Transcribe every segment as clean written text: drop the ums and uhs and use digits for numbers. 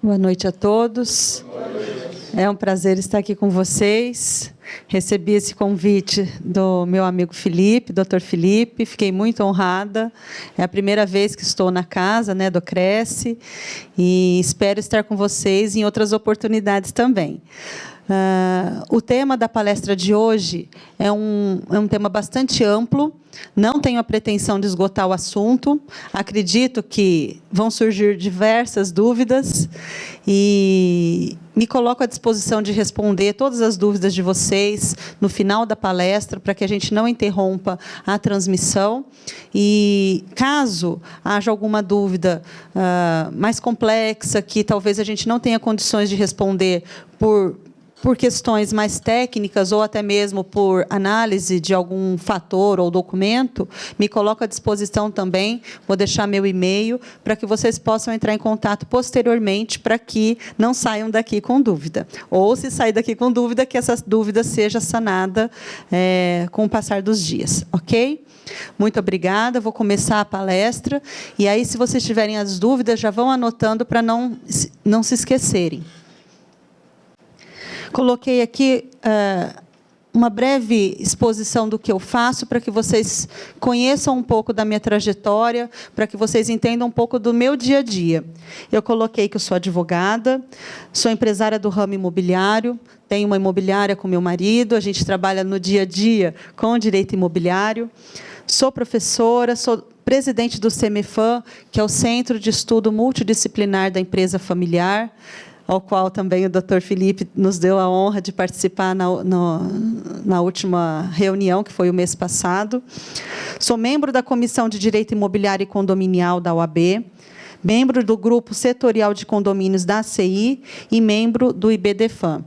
Boa noite a todos. É um prazer estar aqui com vocês. Recebi esse convite do meu amigo Felipe, Dr. Felipe, fiquei muito honrada. É a primeira vez que estou na casa, né, do Cresce, e espero estar com vocês em outras oportunidades também. O tema da palestra de hoje é um tema bastante amplo, não tenho a pretensão de esgotar o assunto, acredito que vão surgir diversas dúvidas e me coloco à disposição de responder todas as dúvidas de vocês no final da palestra, para que a gente não interrompa a transmissão. E, caso haja alguma dúvida mais complexa, que talvez a gente não tenha condições de responder por questões mais técnicas ou até mesmo por análise de algum fator ou documento, me coloco à disposição também, vou deixar meu e-mail para que vocês possam entrar em contato posteriormente para que não saiam daqui com dúvida. Ou, se sair daqui com dúvida, que essa dúvida seja sanada com o passar dos dias. Ok? Muito obrigada, vou começar a palestra, e aí, se vocês tiverem as dúvidas, já vão anotando para não se esquecerem. Coloquei aqui uma breve exposição do que eu faço, para que vocês conheçam um pouco da minha trajetória, para que vocês entendam um pouco do meu dia a dia. Eu coloquei que eu sou advogada, sou empresária do ramo imobiliário, tenho uma imobiliária com meu marido, a gente trabalha no dia a dia com o direito imobiliário, sou professora, sou presidente do CEMEFAM, que é o Centro de Estudo Multidisciplinar da Empresa Familiar, ao qual também o Dr. Felipe nos deu a honra de participar na última reunião, que foi o mês passado. Sou membro da Comissão de Direito Imobiliário e Condominial da OAB, membro do Grupo Setorial de Condomínios da ACI e membro do IBDFAM.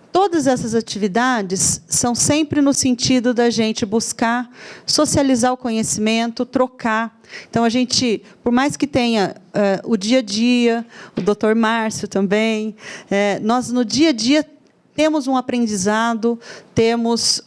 Todas essas atividades são sempre no sentido da gente buscar socializar o conhecimento, trocar. Então, a gente, por mais que tenha o dia a dia, o doutor Márcio também, nós, no dia a dia, temos um aprendizado, temos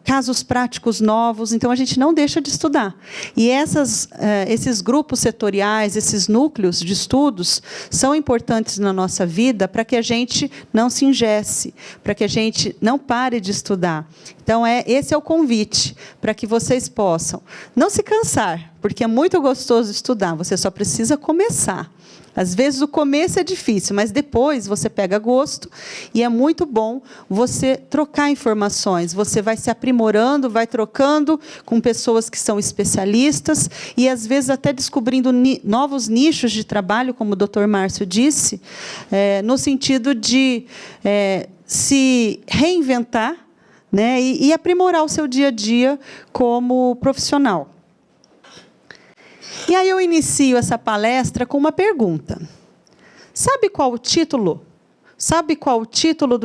casos práticos novos, então a gente não deixa de estudar. E esses grupos setoriais, esses núcleos de estudos, são importantes na nossa vida para que a gente não se engesse, para que a gente não pare de estudar. Então, esse é o convite, para que vocês possam não se cansar, porque é muito gostoso estudar, você só precisa começar. Às vezes, o começo é difícil, mas depois você pega gosto, e é muito bom você trocar informações. Você vai se aprimorando, vai trocando com pessoas que são especialistas, e, às vezes, até descobrindo novos nichos de trabalho, como o doutor Márcio disse, no sentido de se reinventar, né, e aprimorar o seu dia a dia como profissional. E aí eu inicio essa palestra com uma pergunta. Sabe qual o título? Sabe qual o título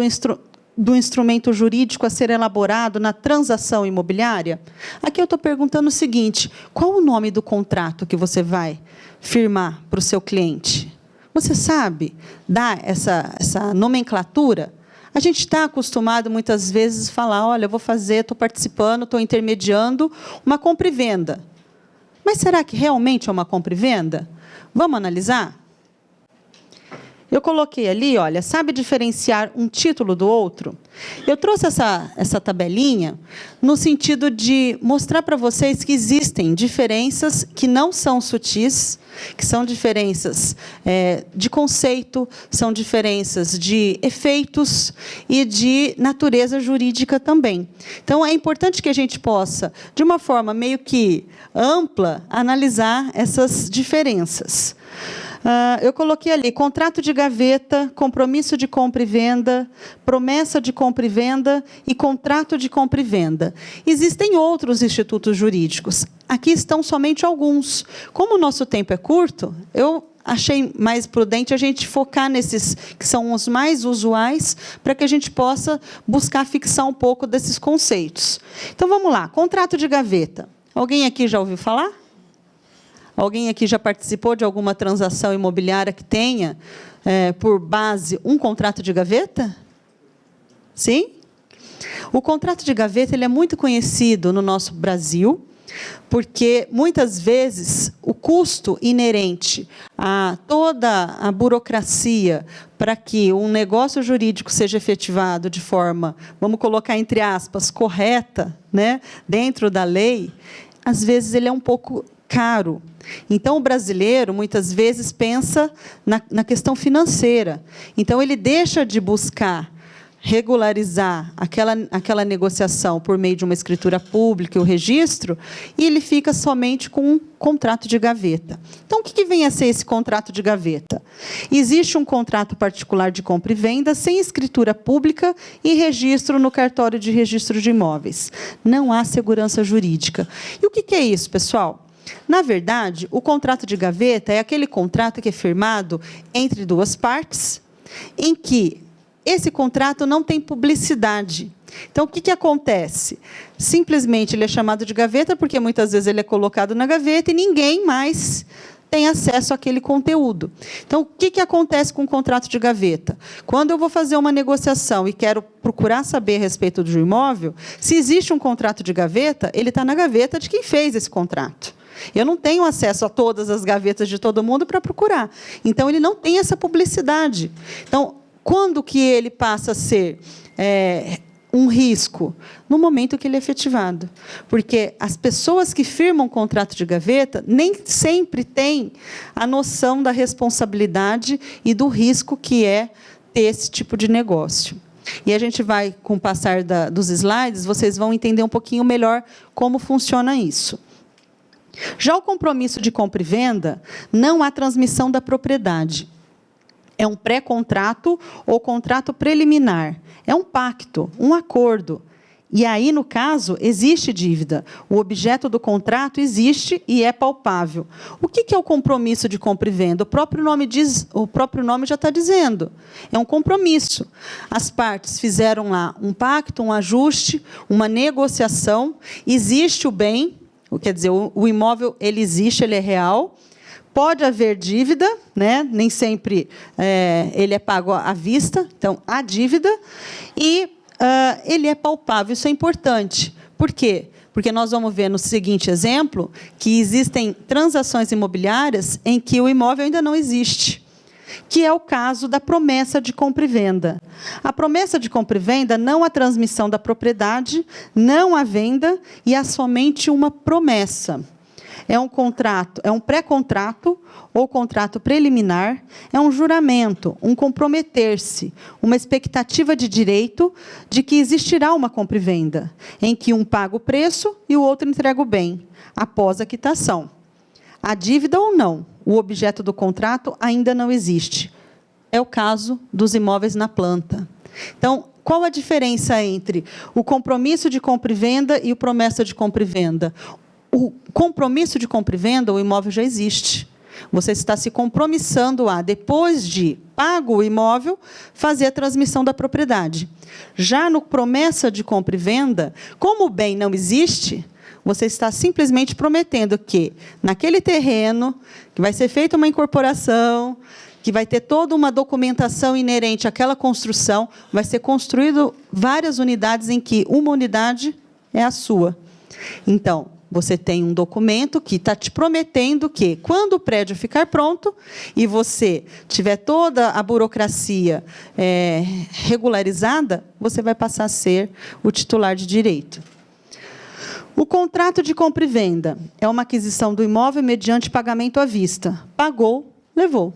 do instrumento jurídico a ser elaborado na transação imobiliária? Aqui eu estou perguntando o seguinte: qual o nome do contrato que você vai firmar para o seu cliente? Você sabe dar essa nomenclatura? A gente está acostumado, muitas vezes, a falar: olha, eu vou fazer, estou participando, estou intermediando uma compra e venda. Mas será que realmente é uma compra e venda? Vamos analisar? Eu coloquei ali, olha, sabe diferenciar um título do outro? Eu trouxe essa tabelinha no sentido de mostrar para vocês que existem diferenças que não são sutis, que são diferenças de conceito, são diferenças de efeitos e de natureza jurídica também. Então, é importante que a gente possa, de uma forma meio que ampla, analisar essas diferenças. Eu coloquei ali: contrato de gaveta, compromisso de compra e venda, promessa de compra e venda e contrato de compra e venda. Existem outros institutos jurídicos. Aqui estão somente alguns. Como o nosso tempo é curto, eu achei mais prudente a gente focar nesses que são os mais usuais, para que a gente possa buscar fixar um pouco desses conceitos. Então, vamos lá. Contrato de gaveta. Alguém aqui já ouviu falar? Alguém aqui já participou de alguma transação imobiliária que tenha, por base, um contrato de gaveta? Sim? O contrato de gaveta ele é muito conhecido no nosso Brasil, Porque, muitas vezes, o custo inerente a toda a burocracia para que um negócio jurídico seja efetivado de forma, vamos colocar entre aspas, correta, né, dentro da lei, às vezes ele é um pouco caro. Então, o brasileiro, muitas vezes, pensa na questão financeira. Então, ele deixa de buscar regularizar aquela negociação por meio de uma escritura pública e o registro, e ele fica somente com um contrato de gaveta. Então, o que vem a ser esse contrato de gaveta? Existe um contrato particular de compra e venda sem escritura pública e registro no cartório de registro de imóveis. Não há segurança jurídica. E o que é isso, pessoal? Na verdade, o contrato de gaveta é aquele contrato que é firmado entre duas partes, em que esse contrato não tem publicidade. Então, o que acontece? Simplesmente ele é chamado de gaveta porque muitas vezes ele é colocado na gaveta e ninguém mais tem acesso àquele conteúdo. Então, o que acontece com o contrato de gaveta? Quando eu vou fazer uma negociação e quero procurar saber a respeito do imóvel, se existe um contrato de gaveta, ele está na gaveta de quem fez esse contrato. Eu não tenho acesso a todas as gavetas de todo mundo para procurar. Então, ele não tem essa publicidade. Então, quando que ele passa a ser um risco? No momento que ele é efetivado. Porque as pessoas que firmam contrato de gaveta nem sempre têm a noção da responsabilidade e do risco que é ter esse tipo de negócio. E a gente vai, com o passar dos slides, vocês vão entender um pouquinho melhor como funciona isso. Já o compromisso de compra e venda, não há transmissão da propriedade. É um pré-contrato ou contrato preliminar. É um pacto, um acordo. E aí, no caso, existe dívida. O objeto do contrato existe e é palpável. O que é o compromisso de compra e venda? O próprio nome já está dizendo. É um compromisso. As partes fizeram lá um pacto, um ajuste, uma negociação. Existe o bem, quer dizer, o imóvel ele existe, ele é real. Pode haver dívida, né? Nem sempre ele é pago à vista, então há dívida, e ele é palpável, isso é importante. Por quê? Porque nós vamos ver no seguinte exemplo que existem transações imobiliárias em que o imóvel ainda não existe, que é o caso da promessa de compra e venda. A promessa de compra e venda não há transmissão da propriedade, não há venda, e há somente uma promessa. É um contrato, é um pré-contrato ou contrato preliminar, é um juramento, um comprometer-se, uma expectativa de direito de que existirá uma compra e venda, em que um paga o preço e o outro entrega o bem, após a quitação. A dívida ou não, o objeto do contrato ainda não existe. É o caso dos imóveis na planta. Então, qual a diferença entre o compromisso de compra e venda e o promessa de compra e venda? O compromisso de compra e venda, o imóvel já existe. Você está se compromissando a, depois de pago o imóvel, fazer a transmissão da propriedade. Já no promessa de compra e venda, como o bem não existe, você está simplesmente prometendo que, naquele terreno, que vai ser feita uma incorporação, que vai ter toda uma documentação inerente àquela construção, vai ser construído várias unidades em que uma unidade é a sua. Então, você tem um documento que está te prometendo que, quando o prédio ficar pronto e você tiver toda a burocracia regularizada, você vai passar a ser o titular de direito. O contrato de compra e venda é uma aquisição do imóvel mediante pagamento à vista. Pagou, levou.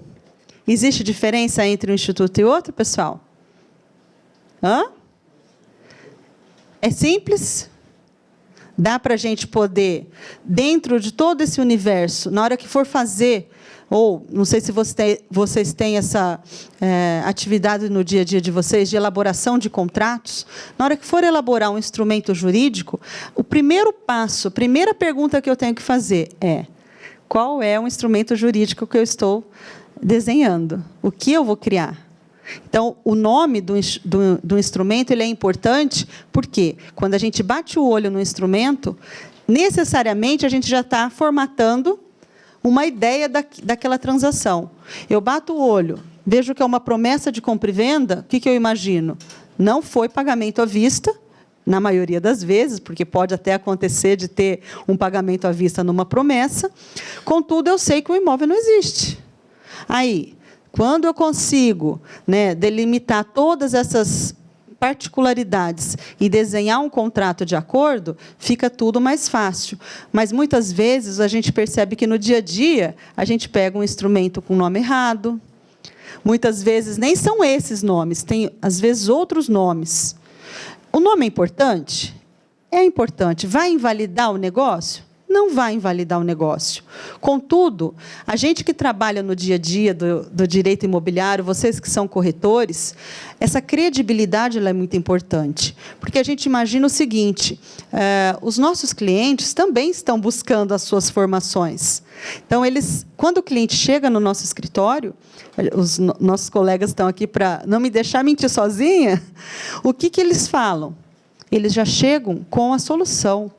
Existe diferença entre um instituto e outro, pessoal? É simples? Dá para a gente poder, dentro de todo esse universo, na hora que for fazer, ou não sei se vocês têm essa atividade no dia a dia de vocês, de elaboração de contratos, na hora que for elaborar um instrumento jurídico, o primeiro passo, a primeira pergunta que eu tenho que fazer é: qual é o instrumento jurídico que eu estou desenhando? O que eu vou criar? Então, o nome do instrumento ele é importante porque, quando a gente bate o olho no instrumento, necessariamente a gente já está formatando uma ideia daquela transação. Eu bato o olho, vejo que é uma promessa de compra e venda, o que eu imagino? Não foi pagamento à vista, na maioria das vezes, porque pode até acontecer de ter um pagamento à vista numa promessa. Contudo, eu sei que o imóvel não existe. Aí, quando eu consigo, né, delimitar todas essas particularidades e desenhar um contrato de acordo, fica tudo mais fácil. Mas, muitas vezes, a gente percebe que, no dia a dia, a gente pega um instrumento com nome errado. Muitas vezes, nem são esses nomes, tem, às vezes, outros nomes. O nome é importante? É importante. Vai invalidar o negócio? Não vai invalidar o negócio. Contudo, a gente que trabalha no dia a dia do direito imobiliário, vocês que são corretores, essa credibilidade ela é muito importante. Porque a gente imagina o seguinte, os nossos clientes também estão buscando as suas formações. Então, quando o cliente chega no nosso escritório, os nossos colegas estão aqui para não me deixar mentir sozinha, o que eles falam? Eles já chegam com a solução.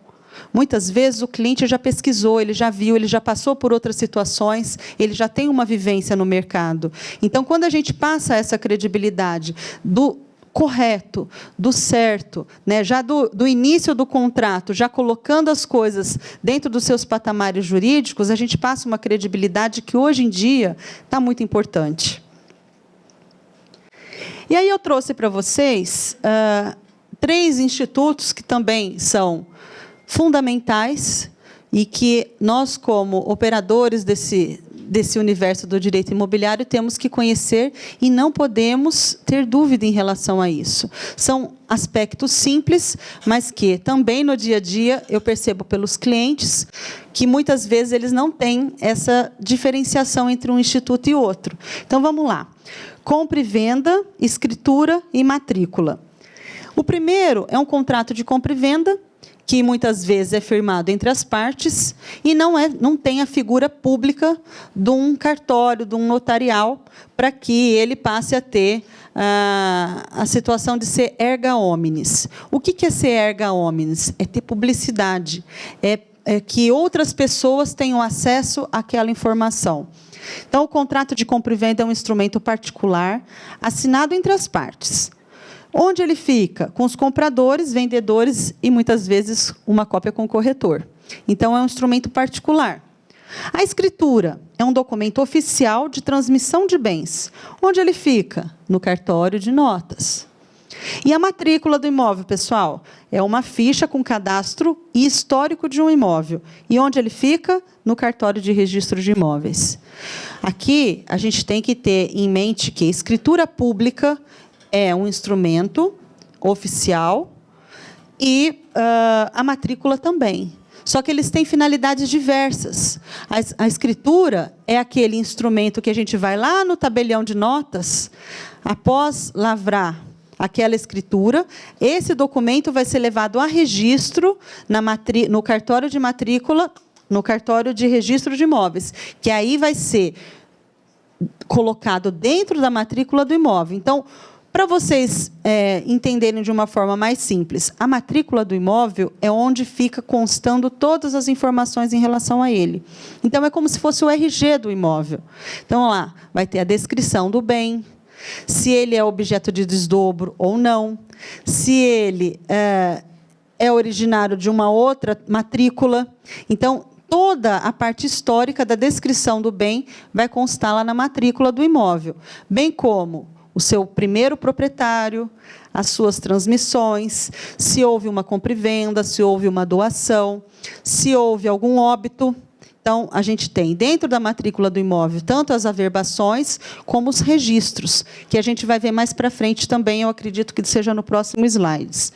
Muitas vezes o cliente já pesquisou, ele já viu, ele já passou por outras situações, ele já tem uma vivência no mercado. Então, quando a gente passa essa credibilidade do correto, do certo, né, já do início do contrato, já colocando as coisas dentro dos seus patamares jurídicos, a gente passa uma credibilidade que, hoje em dia, está muito importante. E aí eu trouxe para vocês 3 institutos que também são fundamentais e que nós, como operadores desse universo do direito imobiliário, temos que conhecer e não podemos ter dúvida em relação a isso. São aspectos simples, mas que também no dia a dia eu percebo pelos clientes que muitas vezes eles não têm essa diferenciação entre um instituto e outro. Então, vamos lá. Compra e venda, escritura e matrícula. O primeiro é um contrato de compra e venda, que muitas vezes é firmado entre as partes e não tem a figura pública de um cartório, de um notarial, para que ele passe a ter a situação de ser erga omnes. O que é ser erga omnes? É ter publicidade, é que outras pessoas tenham acesso àquela informação. Então, o contrato de compra e venda é um instrumento particular, assinado entre as partes. Onde ele fica? Com os compradores, vendedores e, muitas vezes, uma cópia com o corretor. Então, é um instrumento particular. A escritura é um documento oficial de transmissão de bens. Onde ele fica? No cartório de notas. E a matrícula do imóvel, pessoal, é uma ficha com cadastro e histórico de um imóvel. E onde ele fica? No cartório de registro de imóveis. Aqui, a gente tem que ter em mente que a escritura pública é um instrumento oficial e a matrícula também. Só que eles têm finalidades diversas. A escritura é aquele instrumento que a gente vai lá no tabelião de notas, após lavrar aquela escritura, esse documento vai ser levado a registro no cartório de matrícula, no cartório de registro de imóveis, que aí vai ser colocado dentro da matrícula do imóvel. Então, para vocês entenderem de uma forma mais simples, a matrícula do imóvel é onde fica constando todas as informações em relação a ele. Então, é como se fosse o RG do imóvel. Então, lá vai ter a descrição do bem, se ele é objeto de desdobro ou não, se ele é originário de uma outra matrícula. Então, toda a parte histórica da descrição do bem vai constar lá na matrícula do imóvel, bem como o seu primeiro proprietário, as suas transmissões, se houve uma compra e venda, se houve uma doação, se houve algum óbito. Então, a gente tem dentro da matrícula do imóvel tanto as averbações como os registros, que a gente vai ver mais para frente também, eu acredito que seja no próximo slide.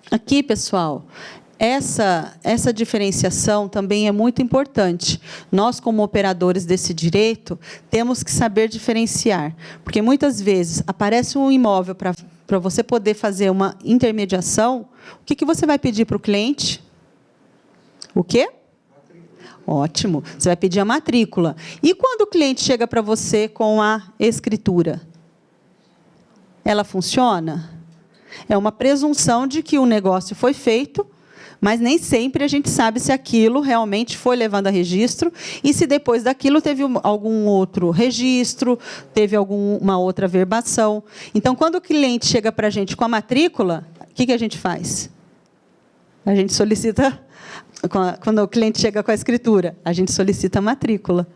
Aqui, pessoal, essa diferenciação também é muito importante. Nós, como operadores desse direito, temos que saber diferenciar, porque muitas vezes aparece um imóvel para você poder fazer uma intermediação. O que você vai pedir para o cliente? O quê? Ótimo, você vai pedir a matrícula. E quando o cliente chega para você com a escritura? Ela funciona? É uma presunção de que o negócio foi feito, mas nem sempre a gente sabe se aquilo realmente foi levado a registro e se depois daquilo teve algum outro registro, teve alguma outra verbação. Então, quando o cliente chega para a gente com a matrícula, que a gente faz? A gente solicita, quando o cliente chega com a escritura, a gente solicita a matrícula.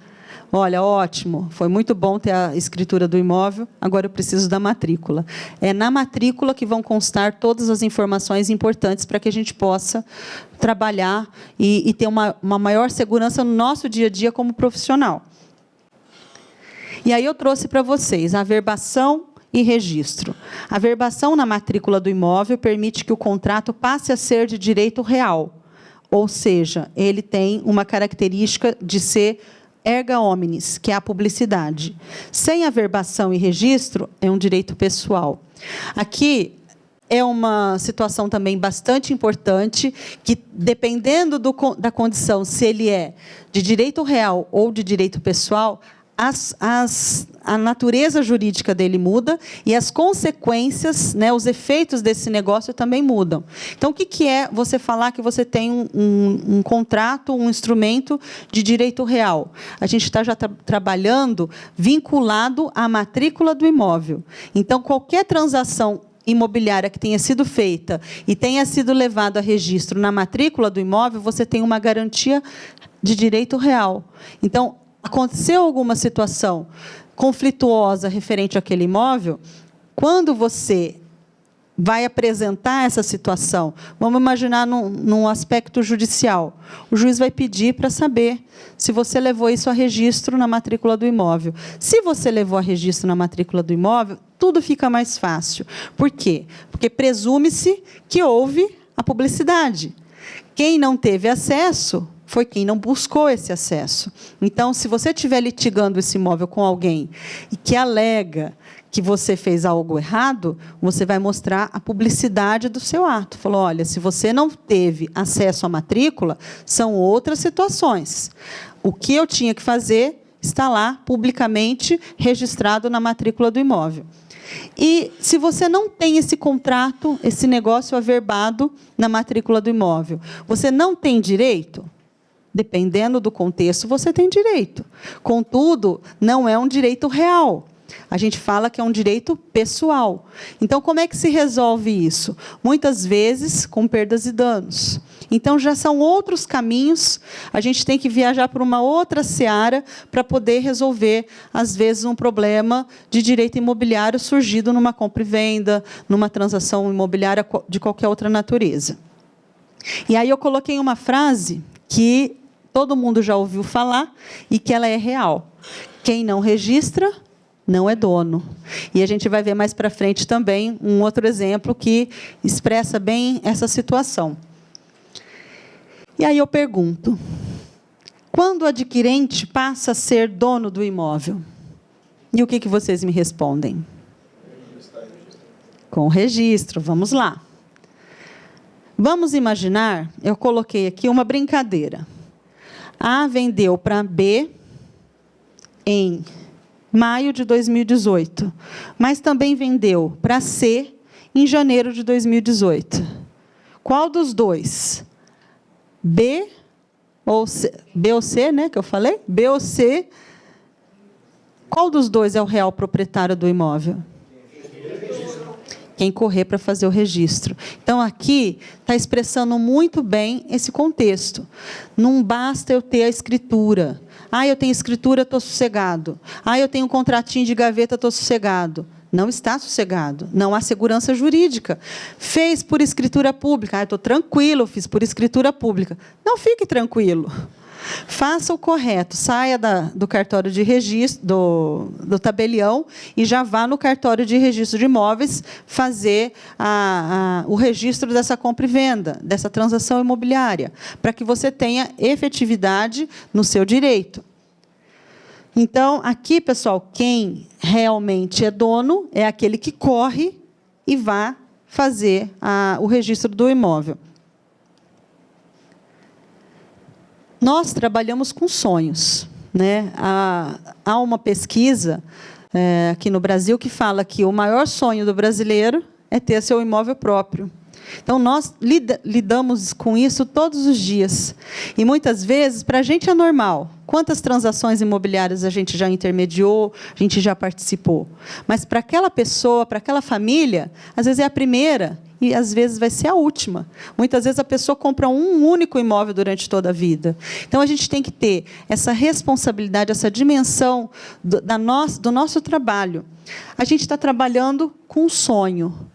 Olha, ótimo, foi muito bom ter a escritura do imóvel, agora eu preciso da matrícula. É na matrícula que vão constar todas as informações importantes para que a gente possa trabalhar e ter uma maior segurança no nosso dia a dia como profissional. E aí eu trouxe para vocês a averbação e registro. A averbação na matrícula do imóvel permite que o contrato passe a ser de direito real, ou seja, ele tem uma característica de ser erga omnes, que é a publicidade. Sem averbação e registro, é um direito pessoal. Aqui é uma situação também bastante importante, que, dependendo da condição, se ele é de direito real ou de direito pessoal, a natureza jurídica dele muda e as consequências, né, os efeitos desse negócio também mudam. Então, o que é você falar que você tem um contrato, um instrumento de direito real? A gente está já trabalhando vinculado à matrícula do imóvel. Então, qualquer transação imobiliária que tenha sido feita e tenha sido levado a registro na matrícula do imóvel, você tem uma garantia de direito real. Então, aconteceu alguma situação conflituosa referente àquele imóvel, quando você vai apresentar essa situação, vamos imaginar num aspecto judicial, o juiz vai pedir para saber se você levou isso a registro na matrícula do imóvel. Se você levou a registro na matrícula do imóvel, tudo fica mais fácil. Por quê? Porque presume-se que houve a publicidade. Quem não teve acesso foi quem não buscou esse acesso. Então, se você estiver litigando esse imóvel com alguém e que alega que você fez algo errado, você vai mostrar a publicidade do seu ato. Falou, olha, se você não teve acesso à matrícula, são outras situações. O que eu tinha que fazer está lá, publicamente, registrado na matrícula do imóvel. E, se você não tem esse contrato, esse negócio averbado na matrícula do imóvel, você não tem direito? Dependendo do contexto, você tem direito. Contudo, não é um direito real. A gente fala que é um direito pessoal. Então, como é que se resolve isso? Muitas vezes, com perdas e danos. Então, já são outros caminhos. A gente tem que viajar para uma outra seara para poder resolver, às vezes, um problema de direito imobiliário surgido numa compra e venda, numa transação imobiliária de qualquer outra natureza. E aí eu coloquei uma frase que todo mundo já ouviu falar e que ela é real. Quem não registra, não é dono. E a gente vai ver mais para frente também um outro exemplo que expressa bem essa situação. E aí eu pergunto, quando o adquirente passa a ser dono do imóvel? E o que vocês me respondem? Com registro, vamos lá. Vamos imaginar, eu coloquei aqui uma brincadeira. A vendeu para B em maio de 2018, mas também vendeu para C em janeiro de 2018. Qual dos dois? B ou C, né, que eu falei? B ou C. Qual dos dois é o real proprietário do imóvel? Quem correr para fazer o registro. Então, aqui está expressando muito bem esse contexto. Não basta eu ter a escritura. Ah, eu tenho escritura, estou sossegado. Ah, eu tenho um contratinho de gaveta, estou sossegado. Não está sossegado. Não há segurança jurídica. Fez por escritura pública. Ah, estou tranquilo, fiz por escritura pública. Não fique tranquilo. Faça o correto, saia do cartório de registro, do tabelião, e já vá no cartório de registro de imóveis fazer o registro dessa compra e venda, dessa transação imobiliária, para que você tenha efetividade no seu direito. Então, aqui, pessoal, quem realmente é dono é aquele que corre e vai fazer o registro do imóvel. Nós trabalhamos com sonhos, né? Há uma pesquisa aqui no Brasil que fala que o maior sonho do brasileiro é ter seu imóvel próprio. Então, nós lidamos com isso todos os dias. E, muitas vezes, para a gente é normal. Quantas transações imobiliárias a gente já intermediou, a gente já participou. Mas, para aquela pessoa, para aquela família, às vezes é a primeira e, às vezes, vai ser a última. Muitas vezes, a pessoa compra um único imóvel durante toda a vida. Então, a gente tem que ter essa responsabilidade, essa dimensão do nosso trabalho. A gente está trabalhando com um sonho.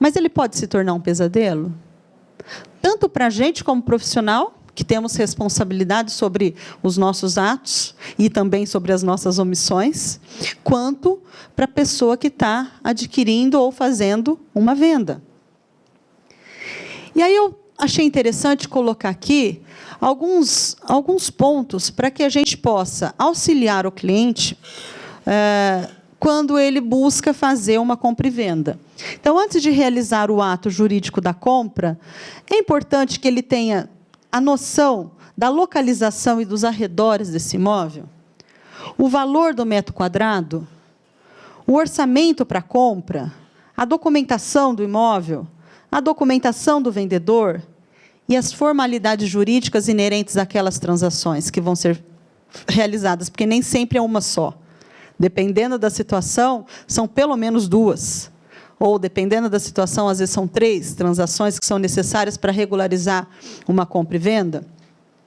Mas ele pode se tornar um pesadelo? Tanto para a gente como profissional, que temos responsabilidade sobre os nossos atos e também sobre as nossas omissões, quanto para a pessoa que está adquirindo ou fazendo uma venda. E aí eu achei interessante colocar aqui alguns pontos para que a gente possa auxiliar o cliente quando ele busca fazer uma compra e venda. Então, antes de realizar o ato jurídico da compra, é importante que ele tenha a noção da localização e dos arredores desse imóvel, o valor do metro quadrado, o orçamento para a compra, a documentação do imóvel, a documentação do vendedor e as formalidades jurídicas inerentes àquelas transações que vão ser realizadas, porque nem sempre é uma só. Dependendo da situação, são pelo menos 2. Ou, dependendo da situação, às vezes são 3 transações que são necessárias para regularizar uma compra e venda.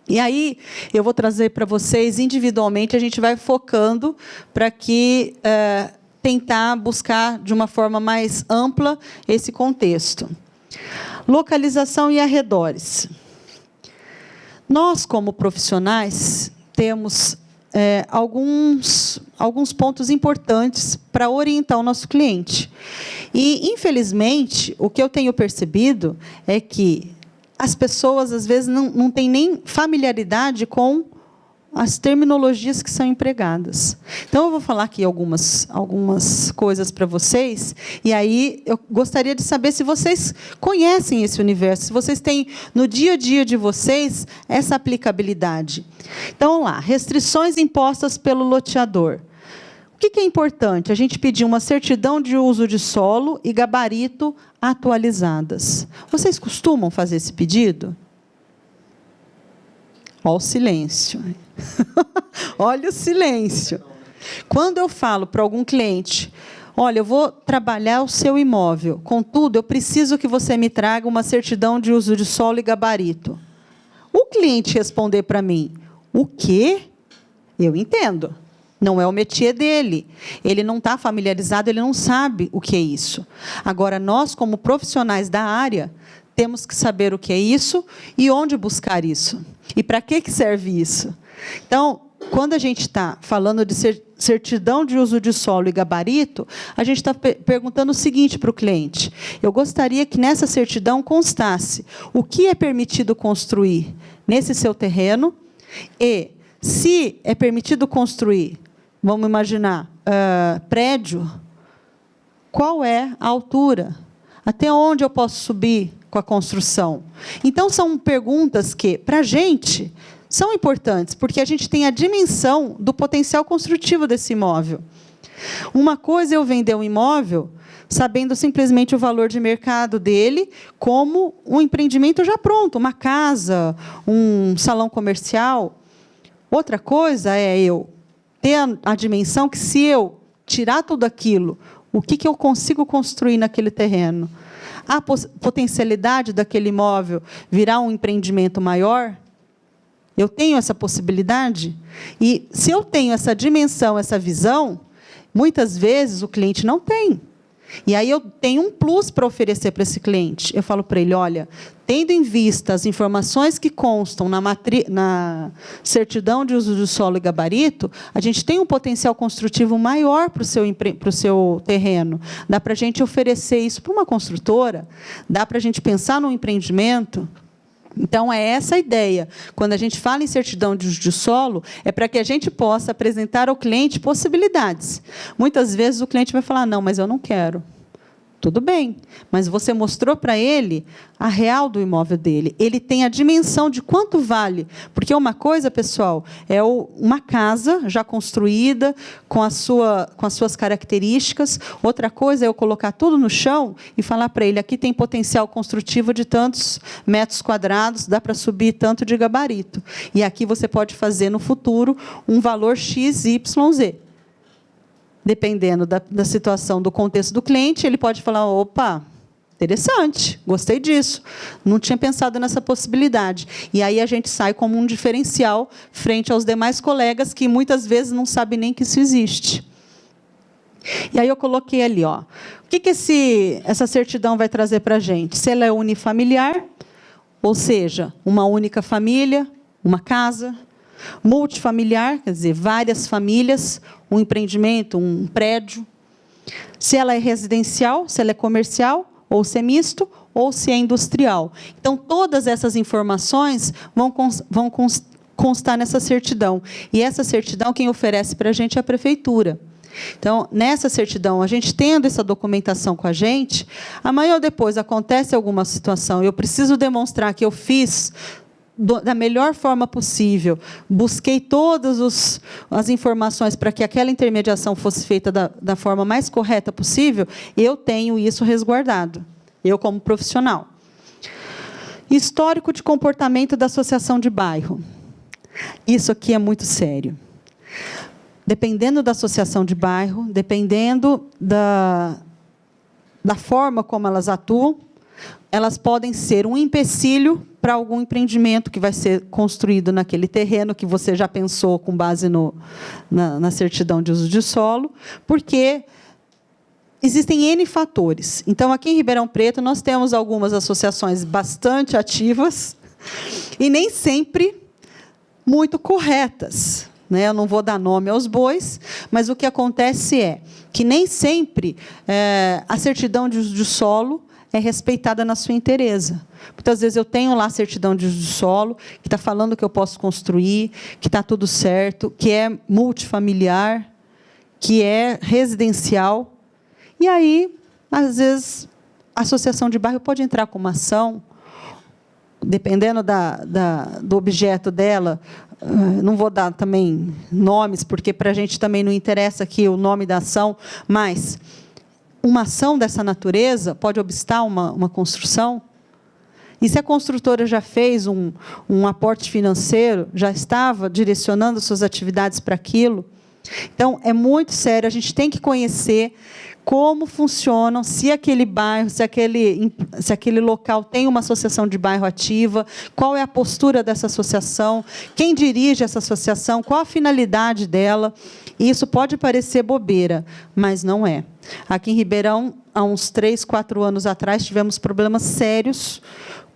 E aí, eu vou trazer para vocês, individualmente, a gente vai focando para que tentar buscar, de uma forma mais ampla, esse contexto. Localização e arredores. Nós, como profissionais, temos alguns pontos importantes para orientar o nosso cliente. E, infelizmente, o que eu tenho percebido é que as pessoas, às vezes, não têm nem familiaridade com as terminologias que são empregadas. Então, eu vou falar aqui algumas coisas para vocês, e aí eu gostaria de saber se vocês conhecem esse universo, se vocês têm, no dia a dia de vocês, essa aplicabilidade. Então, vamos lá. Restrições impostas pelo loteador. O que é importante? A gente pedir uma certidão de uso de solo e gabarito atualizadas. Vocês costumam fazer esse pedido? Olha o silêncio. Olha o silêncio. Quando eu falo para algum cliente, olha, eu vou trabalhar o seu imóvel, contudo, eu preciso que você me traga uma certidão de uso de solo e gabarito. O cliente responder para mim, o quê? Eu entendo. Não é o métier dele. Ele não está familiarizado, ele não sabe o que é isso. Agora, nós, como profissionais da área, temos que saber o que é isso e onde buscar isso. E para que serve isso? Então, quando a gente está falando de certidão de uso de solo e gabarito, a gente está perguntando o seguinte para o cliente. Eu gostaria que nessa certidão constasse o que é permitido construir nesse seu terreno e, se é permitido construir, vamos imaginar, prédio, qual é a altura? Até onde eu posso subir com a construção? Então, são perguntas que, para a gente, são importantes, porque a gente tem a dimensão do potencial construtivo desse imóvel. Uma coisa é eu vender um imóvel sabendo simplesmente o valor de mercado dele, como um empreendimento já pronto, uma casa, um salão comercial. Outra coisa é eu ter a dimensão que, se eu tirar tudo aquilo, o que eu consigo construir naquele terreno? A potencialidade daquele imóvel virar um empreendimento maior? Eu tenho essa possibilidade? E, se eu tenho essa dimensão, essa visão, muitas vezes o cliente não tem. E aí eu tenho um plus para oferecer para esse cliente. Eu falo para ele, olha, tendo em vista as informações que constam na certidão de uso de solo e gabarito, a gente tem um potencial construtivo maior para o seu terreno. Dá para a gente oferecer isso para uma construtora, dá para a gente pensar num empreendimento. Então, é essa a ideia. Quando a gente fala em certidão de uso de solo, é para que a gente possa apresentar ao cliente possibilidades. Muitas vezes o cliente vai falar, não, mas eu não quero. Tudo bem, mas você mostrou para ele a real do imóvel dele. Ele tem a dimensão de quanto vale. Porque uma coisa, pessoal, é uma casa já construída, com as suas características. Outra coisa é eu colocar tudo no chão e falar para ele, aqui tem potencial construtivo de tantos metros quadrados, dá para subir tanto de gabarito. E aqui você pode fazer, no futuro, um valor X, Y, Z. Dependendo da situação, do contexto do cliente, ele pode falar, opa, interessante, gostei disso, não tinha pensado nessa possibilidade. E aí a gente sai como um diferencial frente aos demais colegas que muitas vezes não sabem nem que isso existe. E aí eu coloquei ali, ó, o que essa certidão vai trazer para a gente? Se ela é unifamiliar, ou seja, uma única família, uma casa. Multifamiliar, quer dizer, várias famílias, um empreendimento, um prédio. Se ela é residencial, se ela é comercial, ou se é misto, ou se é industrial. Então, todas essas informações vão constar nessa certidão. E essa certidão, quem oferece para a gente é a prefeitura. Então, nessa certidão, a gente tendo essa documentação com a gente, amanhã ou depois acontece alguma situação, eu preciso demonstrar que eu fiz da melhor forma possível, busquei todas as informações para que aquela intermediação fosse feita da forma mais correta possível, eu tenho isso resguardado, eu como profissional. Histórico de comportamento da associação de bairro. Isso aqui é muito sério. Dependendo da associação de bairro, dependendo da forma como elas atuam, elas podem ser um empecilho para algum empreendimento que vai ser construído naquele terreno que você já pensou com base na certidão de uso de solo, porque existem N fatores. Então, aqui em Ribeirão Preto, nós temos algumas associações bastante ativas e nem sempre muito corretas. Eu não vou dar nome aos bois, mas o que acontece é que nem sempre a certidão de uso de solo é respeitada na sua inteireza. Muitas vezes eu tenho lá a certidão de uso de solo, que está falando que eu posso construir, que está tudo certo, que é multifamiliar, que é residencial. E aí, às vezes, a associação de bairro pode entrar com uma ação, dependendo do objeto dela. Não vou dar também nomes, porque para a gente também não interessa aqui o nome da ação, mas uma ação dessa natureza pode obstar uma construção. E se a construtora já fez um aporte financeiro, já estava direcionando suas atividades para aquilo, então é muito sério, a gente tem que conhecer como funcionam, se aquele bairro, se aquele local tem uma associação de bairro ativa, qual é a postura dessa associação, quem dirige essa associação, qual a finalidade dela. E isso pode parecer bobeira, mas não é. Aqui em Ribeirão, há uns 3, 4 anos atrás, tivemos problemas sérios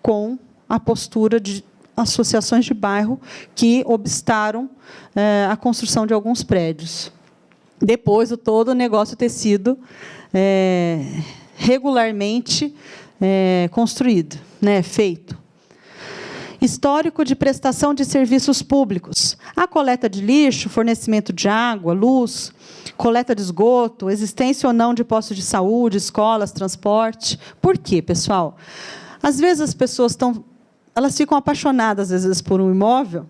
com a postura de associações de bairro que obstaram a construção de alguns prédios. Depois, todo o negócio ter sido regularmente construído, feito. Histórico de prestação de serviços públicos. A coleta de lixo, fornecimento de água, luz, coleta de esgoto, existência ou não de postos de saúde, escolas, transporte. Por quê, pessoal? Às vezes as pessoas elas ficam apaixonadas, às vezes, por um imóvel,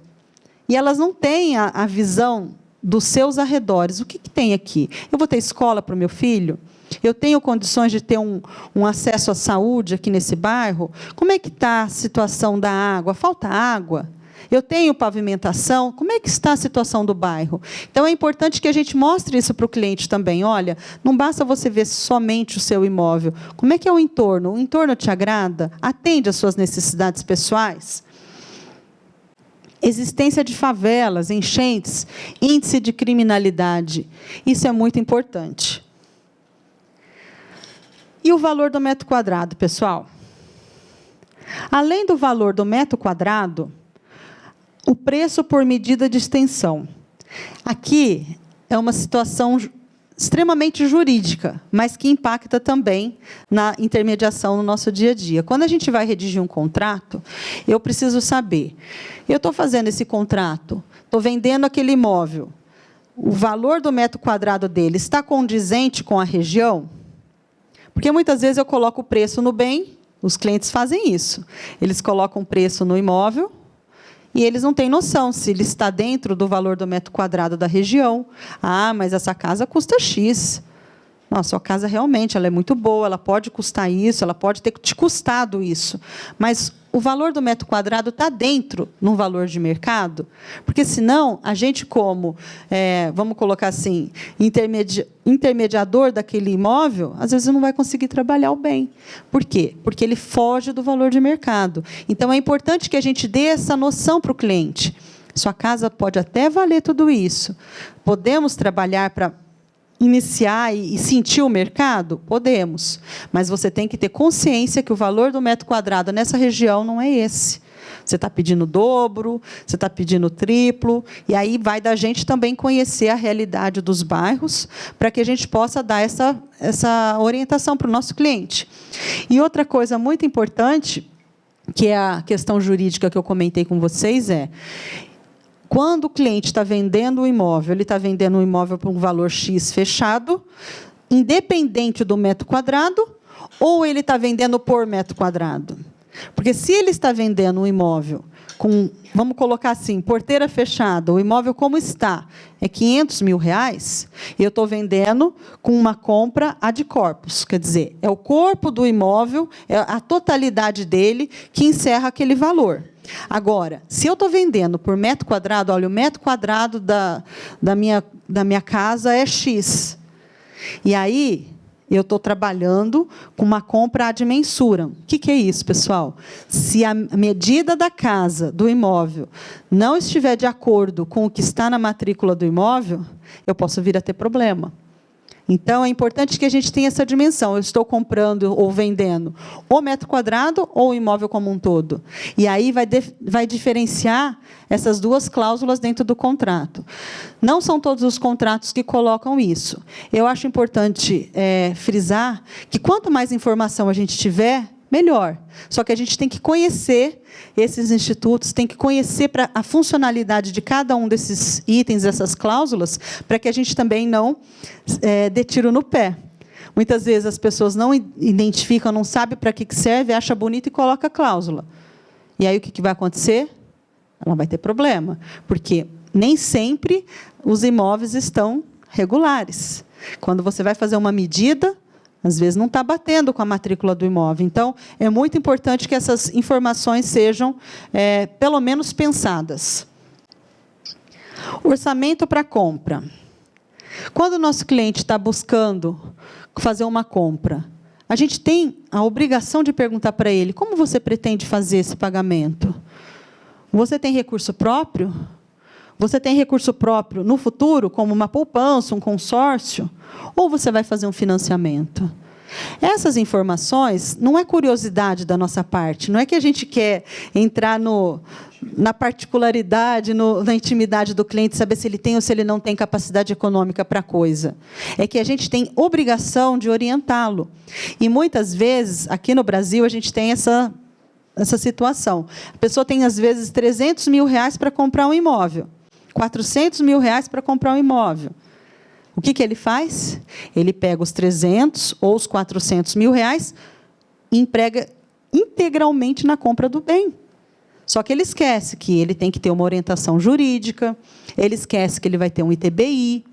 e elas não têm a visão dos seus arredores. O que tem aqui? Eu vou ter escola para o meu filho? Eu tenho condições de ter um acesso à saúde aqui nesse bairro? Como é que está a situação da água? Falta água? Eu tenho pavimentação? Como é que está a situação do bairro? Então, é importante que a gente mostre isso para o cliente também. Olha, não basta você ver somente o seu imóvel. Como é que é o entorno? O entorno te agrada? Atende às suas necessidades pessoais? Existência de favelas, enchentes, índice de criminalidade. Isso é muito importante. E o valor do metro quadrado, pessoal? Além do valor do metro quadrado, o preço por medida de extensão. Aqui é uma situação extremamente jurídica, mas que impacta também na intermediação no nosso dia a dia. Quando a gente vai redigir um contrato, eu preciso saber, eu estou fazendo esse contrato, estou vendendo aquele imóvel, o valor do metro quadrado dele está condizente com a região? Porque muitas vezes eu coloco o preço no bem, os clientes fazem isso. Eles colocam o preço no imóvel e eles não têm noção se ele está dentro do valor do metro quadrado da região. Ah, mas essa casa custa X. Nossa, sua casa realmente ela é muito boa, ela pode custar isso, ela pode ter te custado isso. Mas o valor do metro quadrado está dentro no valor de mercado? Porque, senão, a gente, como, vamos colocar assim, intermediador daquele imóvel, às vezes não vai conseguir trabalhar o bem. Por quê? Porque ele foge do valor de mercado. Então, é importante que a gente dê essa noção para o cliente. Sua casa pode até valer tudo isso. Podemos trabalhar para iniciar e sentir o mercado? Podemos. Mas você tem que ter consciência que o valor do metro quadrado nessa região não é esse. Você está pedindo o dobro, você está pedindo o triplo, e aí vai da gente também conhecer a realidade dos bairros, para que a gente possa dar essa orientação para o nosso cliente. E outra coisa muito importante, que é a questão jurídica que eu comentei com vocês, quando o cliente está vendendo o imóvel, ele está vendendo um imóvel por um valor X fechado, independente do metro quadrado, ou ele está vendendo por metro quadrado? Porque se ele está vendendo um imóvel com, vamos colocar assim, porteira fechada, o imóvel como está, é R$500 mil, e eu estou vendendo com uma compra ad corpus, quer dizer, é o corpo do imóvel, é a totalidade dele que encerra aquele valor. Agora, se eu estou vendendo por metro quadrado, olha, o metro quadrado da minha casa é X. E aí, eu estou trabalhando com uma compra ad mensuram. O que é isso, pessoal? Se a medida da casa, do imóvel, não estiver de acordo com o que está na matrícula do imóvel, eu posso vir a ter problema. Então, é importante que a gente tenha essa dimensão. Eu estou comprando ou vendendo o metro quadrado ou o imóvel como um todo. E aí vai diferenciar essas duas cláusulas dentro do contrato. Não são todos os contratos que colocam isso. Eu acho importante frisar que quanto mais informação a gente tiver, melhor. Só que a gente tem que conhecer esses institutos, tem que conhecer a funcionalidade de cada um desses itens, dessas cláusulas, para que a gente também não dê tiro no pé. Muitas vezes as pessoas não identificam, não sabem para que serve, acha bonito e coloca a cláusula. E aí o que vai acontecer? Ela vai ter problema, porque nem sempre os imóveis estão regulares. Quando você vai fazer uma medida, às vezes não está batendo com a matrícula do imóvel. Então, é muito importante que essas informações sejam, pelo menos, pensadas. Orçamento para compra. Quando o nosso cliente está buscando fazer uma compra, a gente tem a obrigação de perguntar para ele, como você pretende fazer esse pagamento? Você tem recurso próprio? Você tem recurso próprio no futuro, como uma poupança, um consórcio? Ou você vai fazer um financiamento? Essas informações não é curiosidade da nossa parte, não é que a gente quer entrar na particularidade, na intimidade do cliente, saber se ele tem ou se ele não tem capacidade econômica para a coisa. É que a gente tem obrigação de orientá-lo. E, muitas vezes, aqui no Brasil, a gente tem essa situação. A pessoa tem, às vezes, R$300 mil para comprar um imóvel. R$400 mil para comprar um imóvel. O que ele faz? Ele pega os 300 ou os R$400 mil e emprega integralmente na compra do bem. Só que ele esquece que ele tem que ter uma orientação jurídica, ele esquece que ele vai ter um ITBI,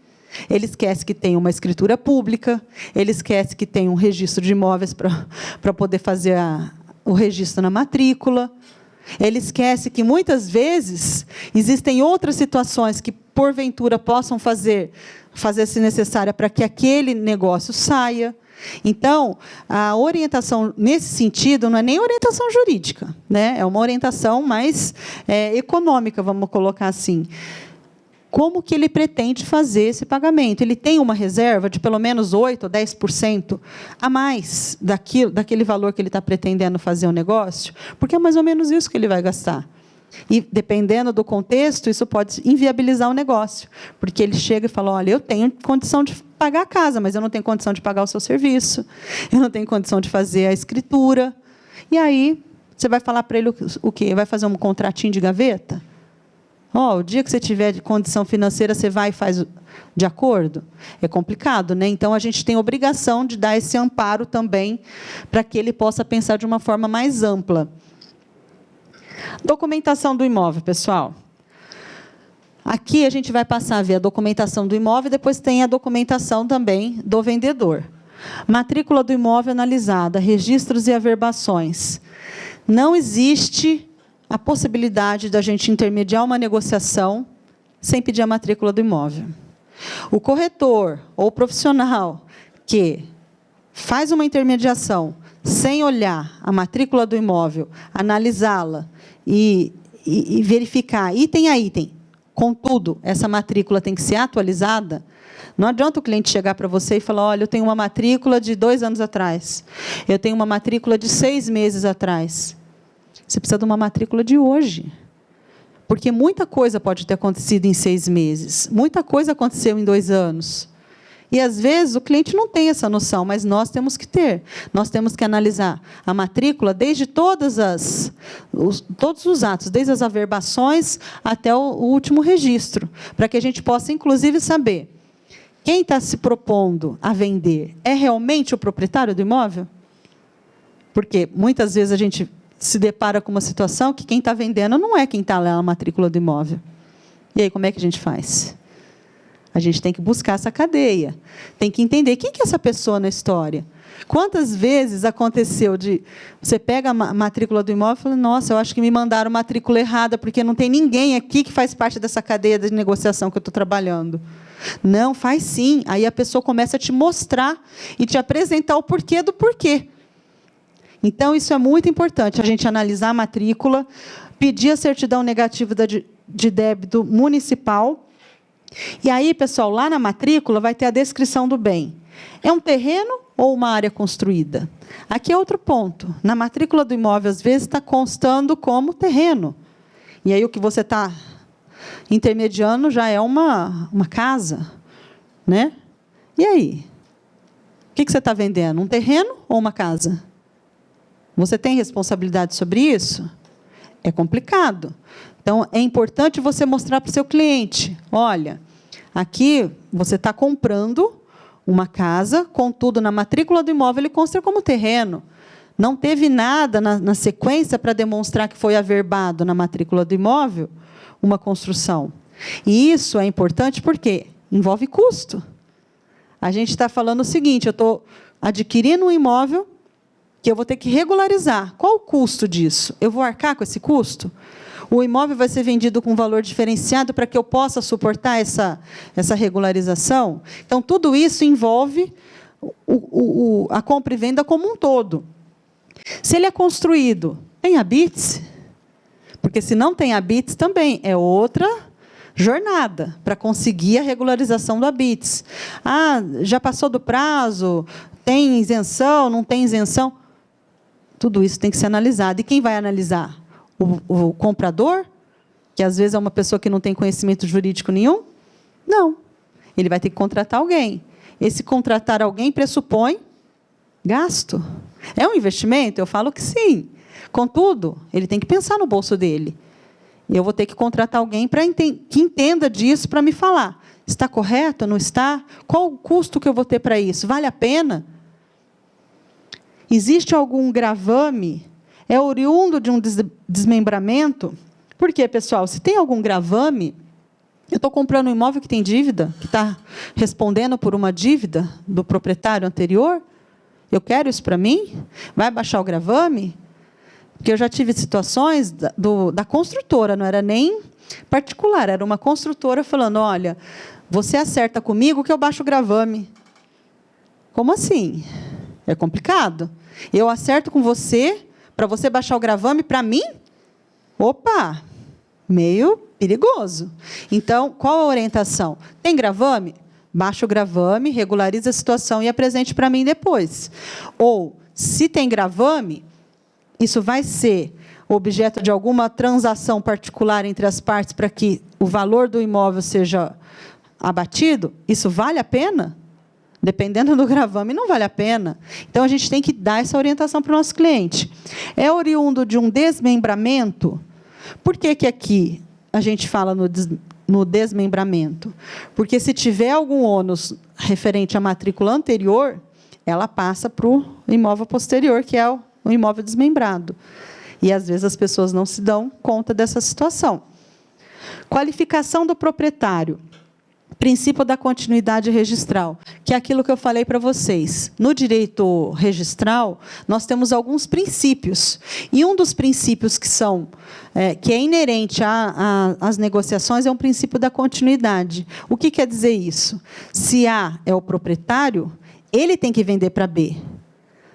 ele esquece que tem uma escritura pública, ele esquece que tem um registro de imóveis para poder fazer o registro na matrícula. Ele esquece que, muitas vezes, existem outras situações que, porventura, possam fazer-se necessária para que aquele negócio saia. Então, a orientação, nesse sentido, não é nem orientação jurídica, né? É uma orientação mais econômica, vamos colocar assim. Como que ele pretende fazer esse pagamento? Ele tem uma reserva de pelo menos 8% ou 10% a mais daquele valor que ele está pretendendo fazer o negócio? Porque é mais ou menos isso que ele vai gastar. E, dependendo do contexto, isso pode inviabilizar o negócio. Porque ele chega e fala, olha, eu tenho condição de pagar a casa, mas eu não tenho condição de pagar o seu serviço, eu não tenho condição de fazer a escritura. E aí, você vai falar para ele o quê? Vai fazer um contratinho de gaveta? O dia que você tiver de condição financeira, você vai e faz de acordo? É complicado, né? Então, a gente tem obrigação de dar esse amparo também, para que ele possa pensar de uma forma mais ampla. Documentação do imóvel, pessoal. Aqui a gente vai passar a ver a documentação do imóvel, e depois tem a documentação também do vendedor. Matrícula do imóvel analisada, registros e averbações. Não existe a possibilidade da gente intermediar uma negociação sem pedir a matrícula do imóvel. O corretor ou o profissional que faz uma intermediação sem olhar a matrícula do imóvel, analisá-la e verificar item a item, contudo, essa matrícula tem que ser atualizada. Não adianta o cliente chegar para você e falar, olha, eu tenho uma matrícula de 2 anos atrás, eu tenho uma matrícula de 6 meses atrás. Você precisa de uma matrícula de hoje. Porque muita coisa pode ter acontecido em 6 meses, muita coisa aconteceu em 2 anos. E, às vezes, o cliente não tem essa noção, mas nós temos que ter. Nós temos que analisar a matrícula desde todos os atos, desde as averbações até o último registro, para que a gente possa, inclusive, saber quem está se propondo a vender é realmente o proprietário do imóvel? Porque, muitas vezes, a gente se depara com uma situação que quem está vendendo não é quem está lá na matrícula do imóvel. E aí, como é que a gente faz? A gente tem que buscar essa cadeia. Tem que entender quem que é essa pessoa na história. Quantas vezes aconteceu de... Você pega a matrícula do imóvel e fala, nossa, eu acho que me mandaram matrícula errada, porque não tem ninguém aqui que faz parte dessa cadeia de negociação que eu estou trabalhando. Não, faz sim. Aí a pessoa começa a te mostrar e te apresentar o porquê do porquê. Então, isso é muito importante, a gente analisar a matrícula, pedir a certidão negativa de débito municipal. E aí, pessoal, lá na matrícula vai ter a descrição do bem. É um terreno ou uma área construída? Aqui é outro ponto. Na matrícula do imóvel, às vezes, está constando como terreno. E aí, o que você está intermediando já é uma casa, né? E aí? O que você está vendendo? Um terreno ou uma casa? Você tem responsabilidade sobre isso? É complicado. Então, é importante você mostrar para o seu cliente, olha, aqui você está comprando uma casa, contudo, na matrícula do imóvel, ele consta como terreno. Não teve nada na sequência para demonstrar que foi averbado na matrícula do imóvel uma construção. E isso é importante porque envolve custo. A gente está falando o seguinte, eu estou adquirindo um imóvel que eu vou ter que regularizar. Qual o custo disso? Eu vou arcar com esse custo? O imóvel vai ser vendido com valor diferenciado para que eu possa suportar essa regularização? Então, tudo isso envolve a compra e venda como um todo. Se ele é construído, tem habites? Porque, se não tem habites, também é outra jornada para conseguir a regularização do habites. Ah, já passou do prazo? Tem isenção? Não tem isenção? Tudo isso tem que ser analisado. E quem vai analisar? O comprador, que às vezes é uma pessoa que não tem conhecimento jurídico nenhum? Não. Ele vai ter que contratar alguém. Esse contratar alguém pressupõe gasto. É um investimento? Eu falo que sim. Contudo, ele tem que pensar no bolso dele. Eu vou ter que contratar alguém que entenda disso para me falar. Está correto? Não está? Qual o custo que eu vou ter para isso? Vale a pena? Existe algum gravame? É oriundo de um desmembramento? Por quê, pessoal? Se tem algum gravame, eu estou comprando um imóvel que tem dívida, que está respondendo por uma dívida do proprietário anterior, eu quero isso para mim? Vai baixar o gravame? Porque eu já tive situações da construtora, não era nem particular, era uma construtora falando, olha, você acerta comigo que eu baixo o gravame. Como assim? É complicado. Eu acerto com você, para você baixar o gravame para mim? Opa, meio perigoso. Então, qual a orientação? Tem gravame? Baixa o gravame, regulariza a situação e apresente para mim depois. Ou, se tem gravame, isso vai ser objeto de alguma transação particular entre as partes para que o valor do imóvel seja abatido? Isso vale a pena? Dependendo do gravame, não vale a pena. Então, a gente tem que dar essa orientação para o nosso cliente. É oriundo de um desmembramento? Por que aqui a gente fala no desmembramento? Porque se tiver algum ônus referente à matrícula anterior, ela passa para o imóvel posterior, que é o imóvel desmembrado. E, às vezes, as pessoas não se dão conta dessa situação. Qualificação do proprietário. Princípio da continuidade registral, que é aquilo que eu falei para vocês. No direito registral, nós temos alguns princípios. E um dos princípios que é inerente às negociações é um princípio da continuidade. O que quer dizer isso? Se A é o proprietário, ele tem que vender para B.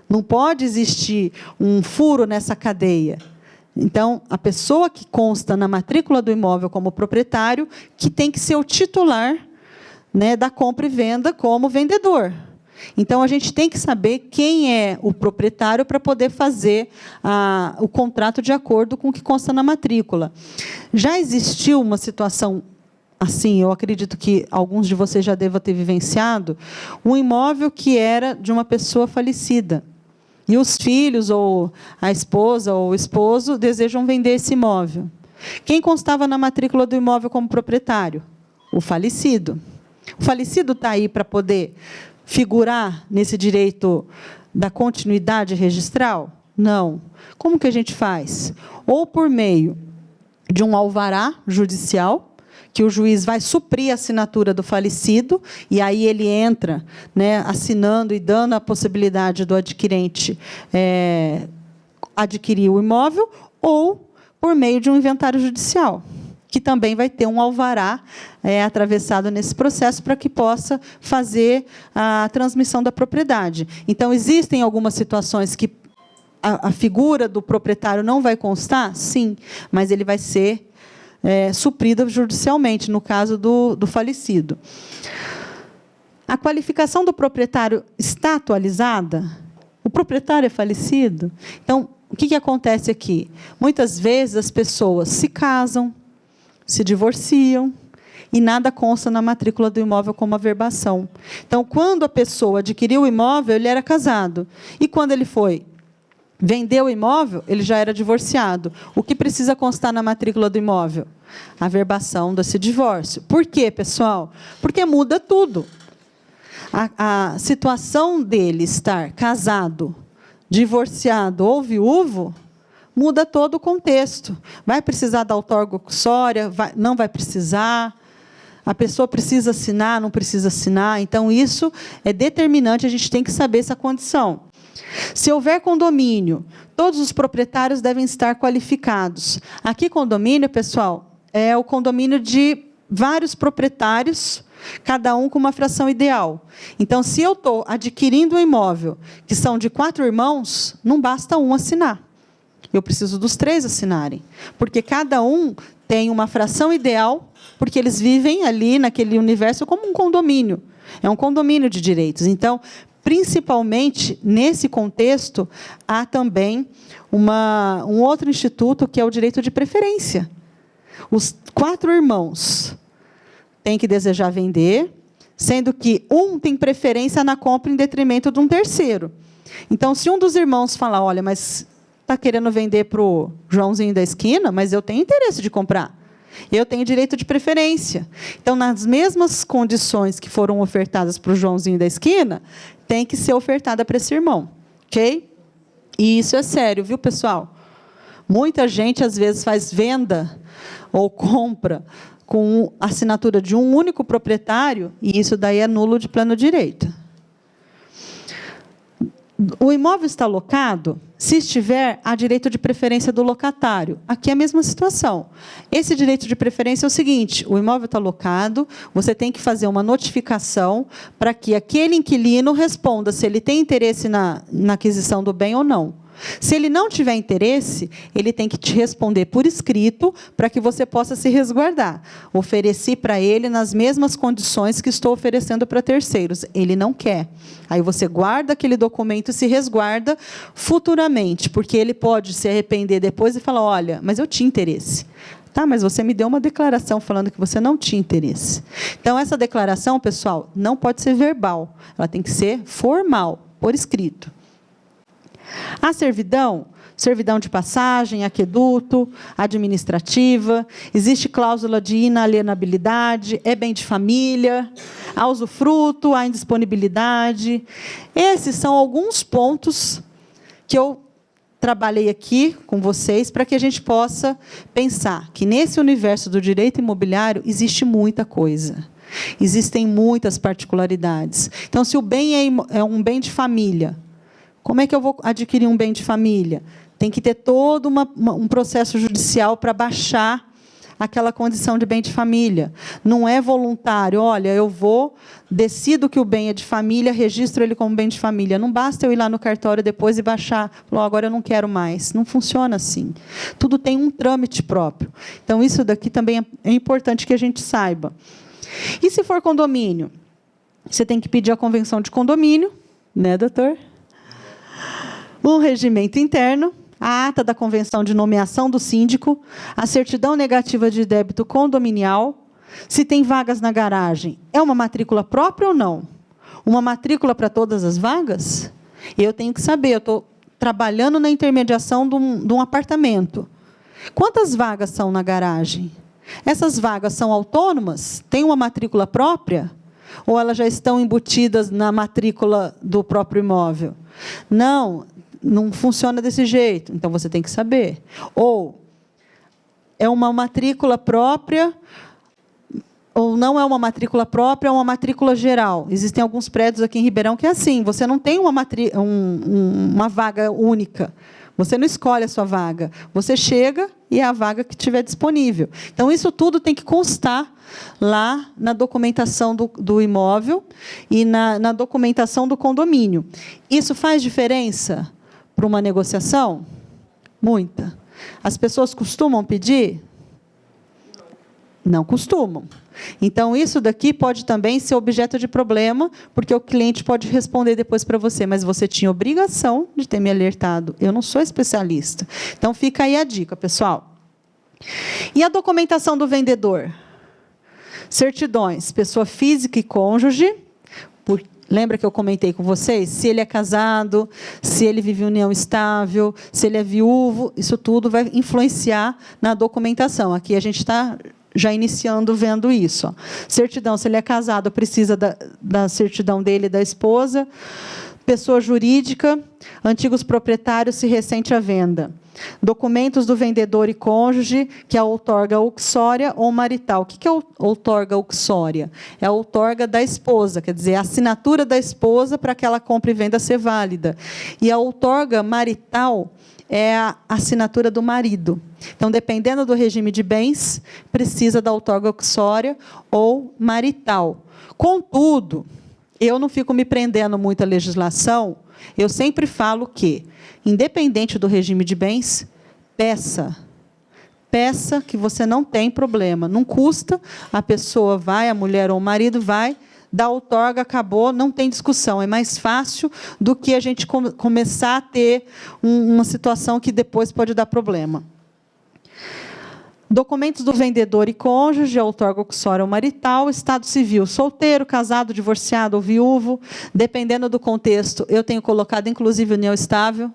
Não pode existir um furo nessa cadeia. Então, a pessoa que consta na matrícula do imóvel como proprietário, que tem que ser o titular, né, da compra e venda como vendedor. Então, a gente tem que saber quem é o proprietário para poder fazer o contrato de acordo com o que consta na matrícula. Já existiu uma situação assim, eu acredito que alguns de vocês já devem ter vivenciado, um imóvel que era de uma pessoa falecida. E os filhos, ou a esposa, ou o esposo, desejam vender esse imóvel. Quem constava na matrícula do imóvel como proprietário? O falecido. O falecido está aí para poder figurar nesse direito da continuidade registral? Não. Como que a gente faz? Ou por meio de um alvará judicial, que o juiz vai suprir a assinatura do falecido, e aí ele entra, né, assinando e dando a possibilidade do adquirente adquirir o imóvel, ou por meio de um inventário judicial, que também vai ter um alvará atravessado nesse processo para que possa fazer a transmissão da propriedade. Então, existem algumas situações que a figura do proprietário não vai constar? Sim, mas ele vai ser suprido judicialmente, no caso do falecido. A qualificação do proprietário está atualizada? O proprietário é falecido? Então, o que acontece aqui? Muitas vezes as pessoas se casam, se divorciam, e nada consta na matrícula do imóvel como averbação. Então, quando a pessoa adquiriu o imóvel, ele era casado. E quando ele foi vender o imóvel, ele já era divorciado. O que precisa constar na matrícula do imóvel? A averbação desse divórcio. Por quê, pessoal? Porque muda tudo. A situação dele estar casado, divorciado ou viúvo, muda todo o contexto. Vai precisar da outorga uxória? Não vai precisar? A pessoa precisa assinar, não precisa assinar? Então, isso é determinante, a gente tem que saber essa condição. Se houver condomínio, todos os proprietários devem estar qualificados. Aqui, condomínio, pessoal, é o condomínio de vários proprietários, cada um com uma fração ideal. Então, se eu estou adquirindo um imóvel que são de 4 irmãos, não basta um assinar. Eu preciso dos 3 assinarem, porque cada um tem uma fração ideal, porque eles vivem ali naquele universo como um condomínio. É um condomínio de direitos. Então, principalmente nesse contexto, há também um outro instituto, que é o direito de preferência. Os 4 irmãos têm que desejar vender, sendo que um tem preferência na compra em detrimento de um terceiro. Então, se um dos irmãos falar, olha, mas está querendo vender para o Joãozinho da esquina, mas eu tenho interesse de comprar. Eu tenho direito de preferência. Então, nas mesmas condições que foram ofertadas para o Joãozinho da esquina, tem que ser ofertada para esse irmão. Ok? E isso é sério, viu, pessoal? Muita gente, às vezes, faz venda ou compra com assinatura de um único proprietário, e isso daí é nulo de pleno direito. O imóvel está locado? Se estiver, há direito de preferência do locatário. Aqui é a mesma situação. Esse direito de preferência é o seguinte: o imóvel está locado, você tem que fazer uma notificação para que aquele inquilino responda se ele tem interesse na aquisição do bem ou não. Se ele não tiver interesse, ele tem que te responder por escrito para que você possa se resguardar. Ofereci para ele nas mesmas condições que estou oferecendo para terceiros. Ele não quer. Aí você guarda aquele documento e se resguarda futuramente, porque ele pode se arrepender depois e falar, olha, mas eu tinha interesse. Tá, mas você me deu uma declaração falando que você não tinha interesse. Então, essa declaração, pessoal, não pode ser verbal. Ela tem que ser formal, por escrito. A servidão, servidão de passagem, aqueduto, administrativa, existe cláusula de inalienabilidade, é bem de família, há usufruto, há indisponibilidade. Esses são alguns pontos que eu trabalhei aqui com vocês para que a gente possa pensar que nesse universo do direito imobiliário existe muita coisa. Existem muitas particularidades. Então, se o bem é um bem de família, como é que eu vou adquirir um bem de família? Tem que ter todo um processo judicial para baixar aquela condição de bem de família. Não é voluntário. Olha, eu decido que o bem é de família, registro ele como bem de família. Não basta eu ir lá no cartório depois e baixar. Falar, agora eu não quero mais. Não funciona assim. Tudo tem um trâmite próprio. Então, isso daqui também é importante que a gente saiba. E se for condomínio? Você tem que pedir a convenção de condomínio, né, doutor? Um regimento interno, a ata da convenção de nomeação do síndico, a certidão negativa de débito condominial, se tem vagas na garagem, é uma matrícula própria ou não? Uma matrícula para todas as vagas? Eu tenho que saber, eu estou trabalhando na intermediação de um apartamento. Quantas vagas são na garagem? Essas vagas são autônomas? Tem uma matrícula própria? Ou elas já estão embutidas na matrícula do próprio imóvel? Não funciona desse jeito, então você tem que saber. Ou é uma matrícula própria, ou não é uma matrícula própria, é uma matrícula geral. Existem alguns prédios aqui em Ribeirão que é assim, você não tem uma vaga única, você não escolhe a sua vaga, você chega e é a vaga que tiver disponível. Então, isso tudo tem que constar lá na documentação do imóvel e na documentação do condomínio. Isso faz diferença para uma negociação? Muita. As pessoas costumam pedir? Não costumam. Então, isso daqui pode também ser objeto de problema, porque o cliente pode responder depois para você, mas você tinha obrigação de ter me alertado. Eu não sou especialista. Então, fica aí a dica, pessoal. E a documentação do vendedor? Certidões, pessoa física e cônjuge. Lembra que eu comentei com vocês? Se ele é casado, se ele vive em união estável, se ele é viúvo, isso tudo vai influenciar na documentação. Aqui a gente está já iniciando vendo isso. Certidão, se ele é casado, precisa da certidão dele e da esposa. Pessoa jurídica, antigos proprietários, se ressente a venda. Documentos do vendedor e cônjuge, que é a outorga uxória ou marital. O que é a outorga uxória? É a outorga da esposa, quer dizer, a assinatura da esposa para aquela compra e venda ser válida. E a outorga marital é a assinatura do marido. Então, dependendo do regime de bens, precisa da outorga uxória ou marital. Contudo, eu não fico me prendendo muito à legislação, eu sempre falo que, independente do regime de bens, peça que você não tem problema. Não custa, a pessoa vai, a mulher ou o marido vai, dá outorga, acabou, não tem discussão. É mais fácil do que a gente começar a ter uma situação que depois pode dar problema. Documentos do vendedor e cônjuge, outorga uxória ou marital, estado civil, solteiro, casado, divorciado ou viúvo, dependendo do contexto, eu tenho colocado, inclusive, união estável,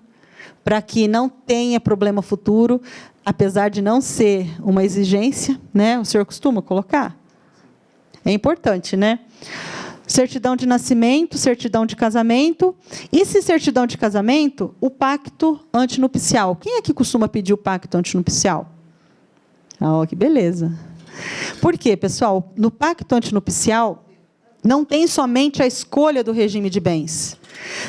para que não tenha problema futuro, apesar de não ser uma exigência, né? O senhor costuma colocar? É importante, né? Certidão de nascimento, certidão de casamento. E se certidão de casamento, o pacto antinupcial. Quem é que costuma pedir o pacto antinupcial? Ah, que beleza. Por quê, pessoal? No pacto antinupcial, não tem somente a escolha do regime de bens.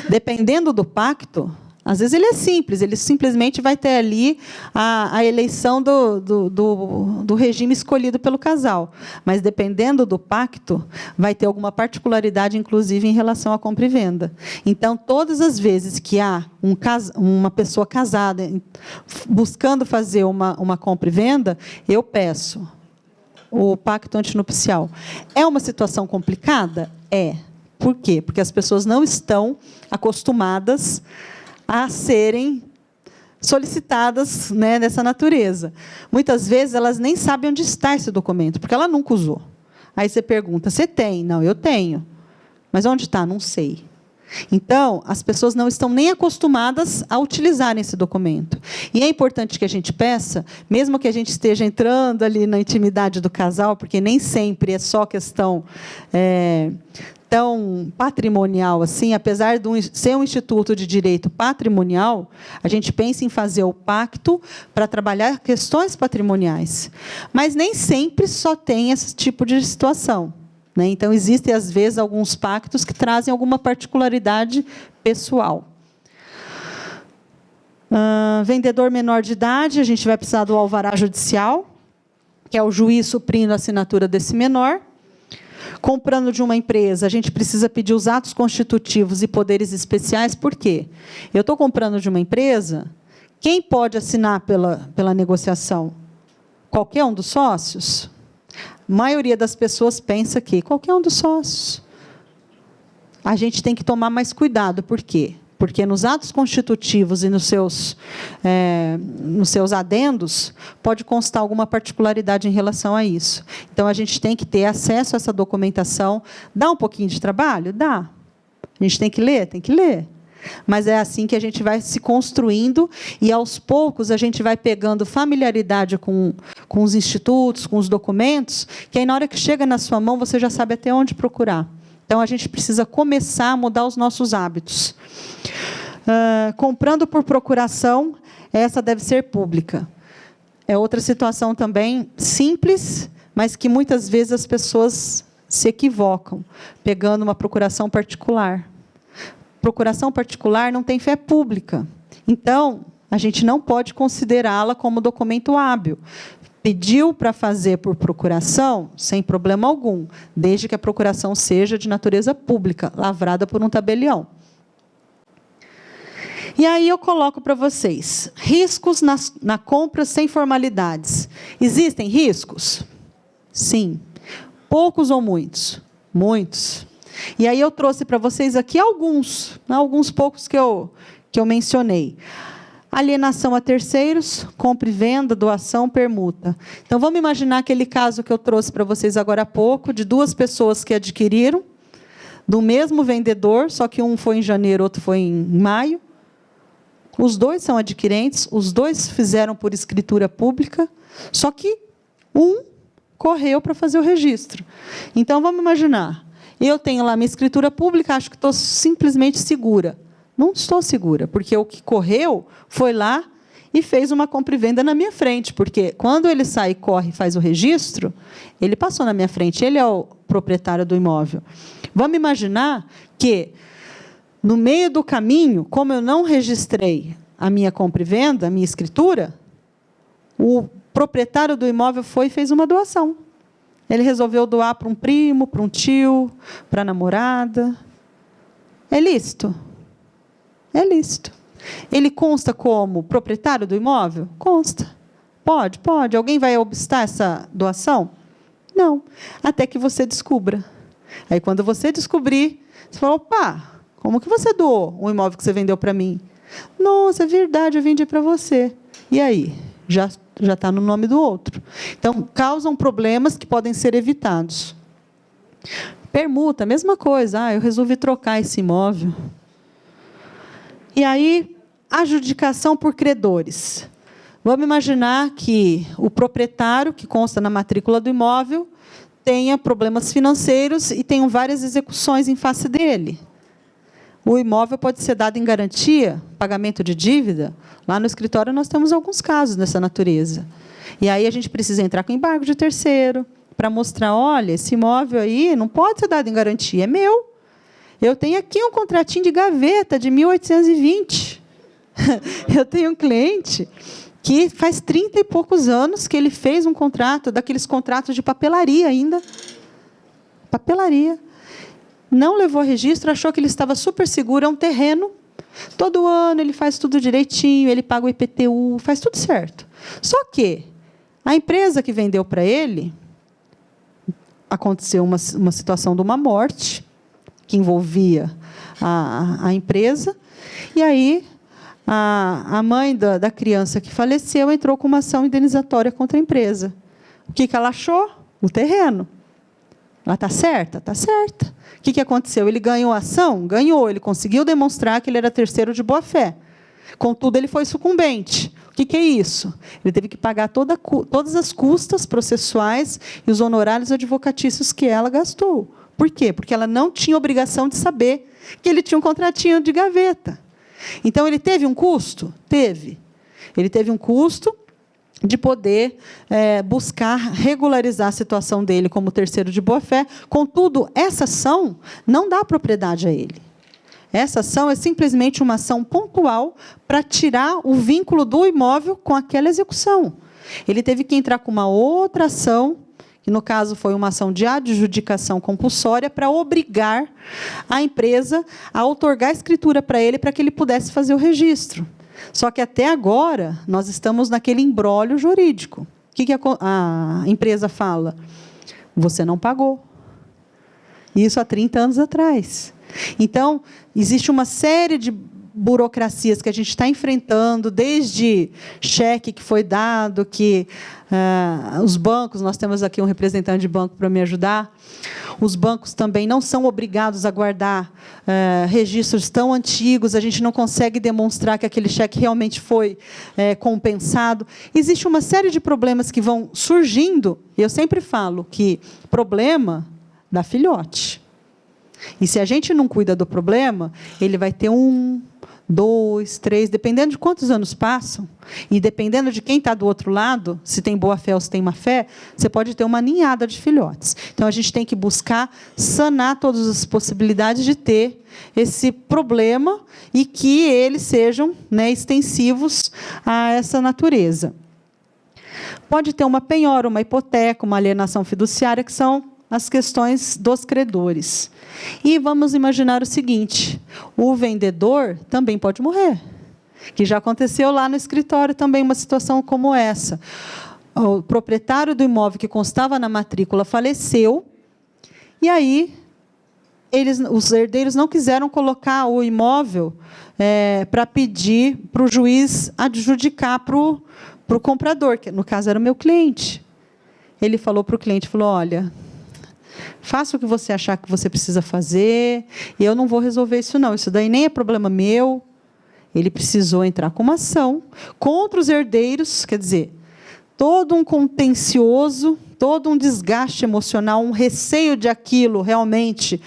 Dependendo do pacto, às vezes ele é simples, ele simplesmente vai ter ali a eleição do regime escolhido pelo casal. Mas, dependendo do pacto, vai ter alguma particularidade, inclusive, em relação à compra e venda. Então, todas as vezes que há uma pessoa casada buscando fazer uma compra e venda, eu peço o pacto antinupcial. É uma situação complicada? É. Por quê? Porque as pessoas não estão acostumadas a serem solicitadas, né, dessa natureza. Muitas vezes, elas nem sabem onde está esse documento, porque ela nunca usou. Aí você pergunta, você tem? Não, eu tenho. Mas onde está? Não sei. Então, as pessoas não estão nem acostumadas a utilizarem esse documento. E é importante que a gente peça, mesmo que a gente esteja entrando ali na intimidade do casal, porque nem sempre é só questão tão patrimonial assim, apesar de ser um instituto de direito patrimonial, a gente pensa em fazer o pacto para trabalhar questões patrimoniais. Mas nem sempre só tem esse tipo de situação. Então, existem, às vezes, alguns pactos que trazem alguma particularidade pessoal. Vendedor menor de idade, a gente vai precisar do alvará judicial, que é o juiz suprindo a assinatura desse menor. Comprando de uma empresa, a gente precisa pedir os atos constitutivos e poderes especiais, por quê? Eu estou comprando de uma empresa, quem pode assinar pela negociação? Qualquer um dos sócios? A maioria das pessoas pensa que qualquer um dos sócios. A gente tem que tomar mais cuidado. Por quê? Porque nos atos constitutivos e nos seus adendos, pode constar alguma particularidade em relação a isso. Então, a gente tem que ter acesso a essa documentação. Dá um pouquinho de trabalho? Dá. A gente tem que ler? Tem que ler. Mas é assim que a gente vai se construindo e, aos poucos, a gente vai pegando familiaridade com os institutos, com os documentos, que aí, na hora que chega na sua mão, você já sabe até onde procurar. Então, a gente precisa começar a mudar os nossos hábitos. Comprando por procuração, essa deve ser pública. É outra situação também simples, mas que muitas vezes as pessoas se equivocam, pegando uma procuração particular. Procuração particular não tem fé pública. Então, a gente não pode considerá-la como documento hábil. Pediu para fazer por procuração, sem problema algum, desde que a procuração seja de natureza pública, lavrada por um tabelião. E aí eu coloco para vocês, riscos na compra sem formalidades. Existem riscos? Sim. Poucos ou muitos? Muitos. E aí eu trouxe para vocês aqui alguns poucos que eu mencionei. Alienação a terceiros, compra e venda, doação, permuta. Então, vamos imaginar aquele caso que eu trouxe para vocês agora há pouco, de duas pessoas que adquiriram, do mesmo vendedor, só que um foi em janeiro, outro foi em maio. Os dois são adquirentes, os dois fizeram por escritura pública, só que um correu para fazer o registro. Então, vamos imaginar, eu tenho lá minha escritura pública, acho que estou simplesmente segura. Não estou segura, porque o que correu foi lá e fez uma compra e venda na minha frente, porque quando ele sai, corre e faz o registro, ele passou na minha frente, ele é o proprietário do imóvel. Vamos imaginar que, no meio do caminho, como eu não registrei a minha compra e venda, a minha escritura, o proprietário do imóvel foi e fez uma doação. Ele resolveu doar para um primo, para um tio, para a namorada. É lícito? É lícito. Ele consta como proprietário do imóvel? Consta. Pode, pode. Alguém vai obstar essa doação? Não. Até que você descubra. Aí, quando você descobrir, você fala, opa, como que você doou um imóvel que você vendeu para mim? Nossa, é verdade, eu vendi para você. E aí? Já está no nome do outro. Então, causam problemas que podem ser evitados. Permuta, mesma coisa. Eu resolvi trocar esse imóvel. E aí, adjudicação por credores. Vamos imaginar que o proprietário, que consta na matrícula do imóvel, tenha problemas financeiros e tenham várias execuções em face dele. O imóvel pode ser dado em garantia, pagamento de dívida. Lá no escritório nós temos alguns casos dessa natureza. E aí a gente precisa entrar com embargo de terceiro, para mostrar, olha, esse imóvel aí não pode ser dado em garantia, é meu. Eu tenho aqui um contratinho de gaveta de 1820. Eu tenho um cliente que faz 30 e poucos anos que ele fez um contrato, daqueles contratos de papelaria ainda. Papelaria. Não levou registro, achou que ele estava super seguro, é um terreno. Todo ano ele faz tudo direitinho, ele paga o IPTU, faz tudo certo. Só que a empresa que vendeu para ele, aconteceu uma situação de uma morte, que envolvia a empresa, e aí a mãe da criança que faleceu entrou com uma ação indenizatória contra a empresa. O que ela achou? O terreno. Ela está certa? Está certa. O que aconteceu? Ele ganhou a ação? Ganhou. Ele conseguiu demonstrar que ele era terceiro de boa-fé. Contudo, ele foi sucumbente. O que é isso? Ele teve que pagar todas as custas processuais e os honorários advocatícios que ela gastou. Por quê? Porque ela não tinha obrigação de saber que ele tinha um contratinho de gaveta. Então, ele teve um custo? Teve. Ele teve um custo de poder buscar regularizar a situação dele como terceiro de boa-fé. Contudo, essa ação não dá propriedade a ele. Essa ação é simplesmente uma ação pontual para tirar o vínculo do imóvel com aquela execução. Ele teve que entrar com uma outra ação, que no caso foi uma ação de adjudicação compulsória, para obrigar a empresa a outorgar a escritura para ele, para que ele pudesse fazer o registro. Só que até agora nós estamos naquele imbróglio jurídico. O que a empresa fala? Você não pagou. Isso há 30 anos atrás. Então, existe uma série de burocracias que a gente está enfrentando, desde cheque que foi dado, que os bancos, nós temos aqui um representante de banco para me ajudar, os bancos também não são obrigados a guardar registros tão antigos, a gente não consegue demonstrar que aquele cheque realmente foi compensado. Existe uma série de problemas que vão surgindo, e eu sempre falo que problema dá filhote. E se a gente não cuida do problema, ele vai ter 1, 2, 3, dependendo de quantos anos passam, e dependendo de quem está do outro lado, se tem boa fé ou se tem má fé, você pode ter uma ninhada de filhotes. Então, a gente tem que buscar sanar todas as possibilidades de ter esse problema e que eles sejam extensivos a essa natureza. Pode ter uma penhora, uma hipoteca, uma alienação fiduciária, que são as questões dos credores. E vamos imaginar o seguinte, o vendedor também pode morrer, que já aconteceu lá no escritório também uma situação como essa. O proprietário do imóvel que constava na matrícula faleceu, e aí os herdeiros não quiseram colocar o imóvel para pedir para o juiz adjudicar para o comprador, que no caso era o meu cliente. Ele falou para o cliente, olha, faça o que você achar que você precisa fazer, e eu não vou resolver isso não, isso daí nem é problema meu. Ele precisou entrar com uma ação contra os herdeiros, quer dizer, todo um contencioso, todo um desgaste emocional, um receio de aquilo realmente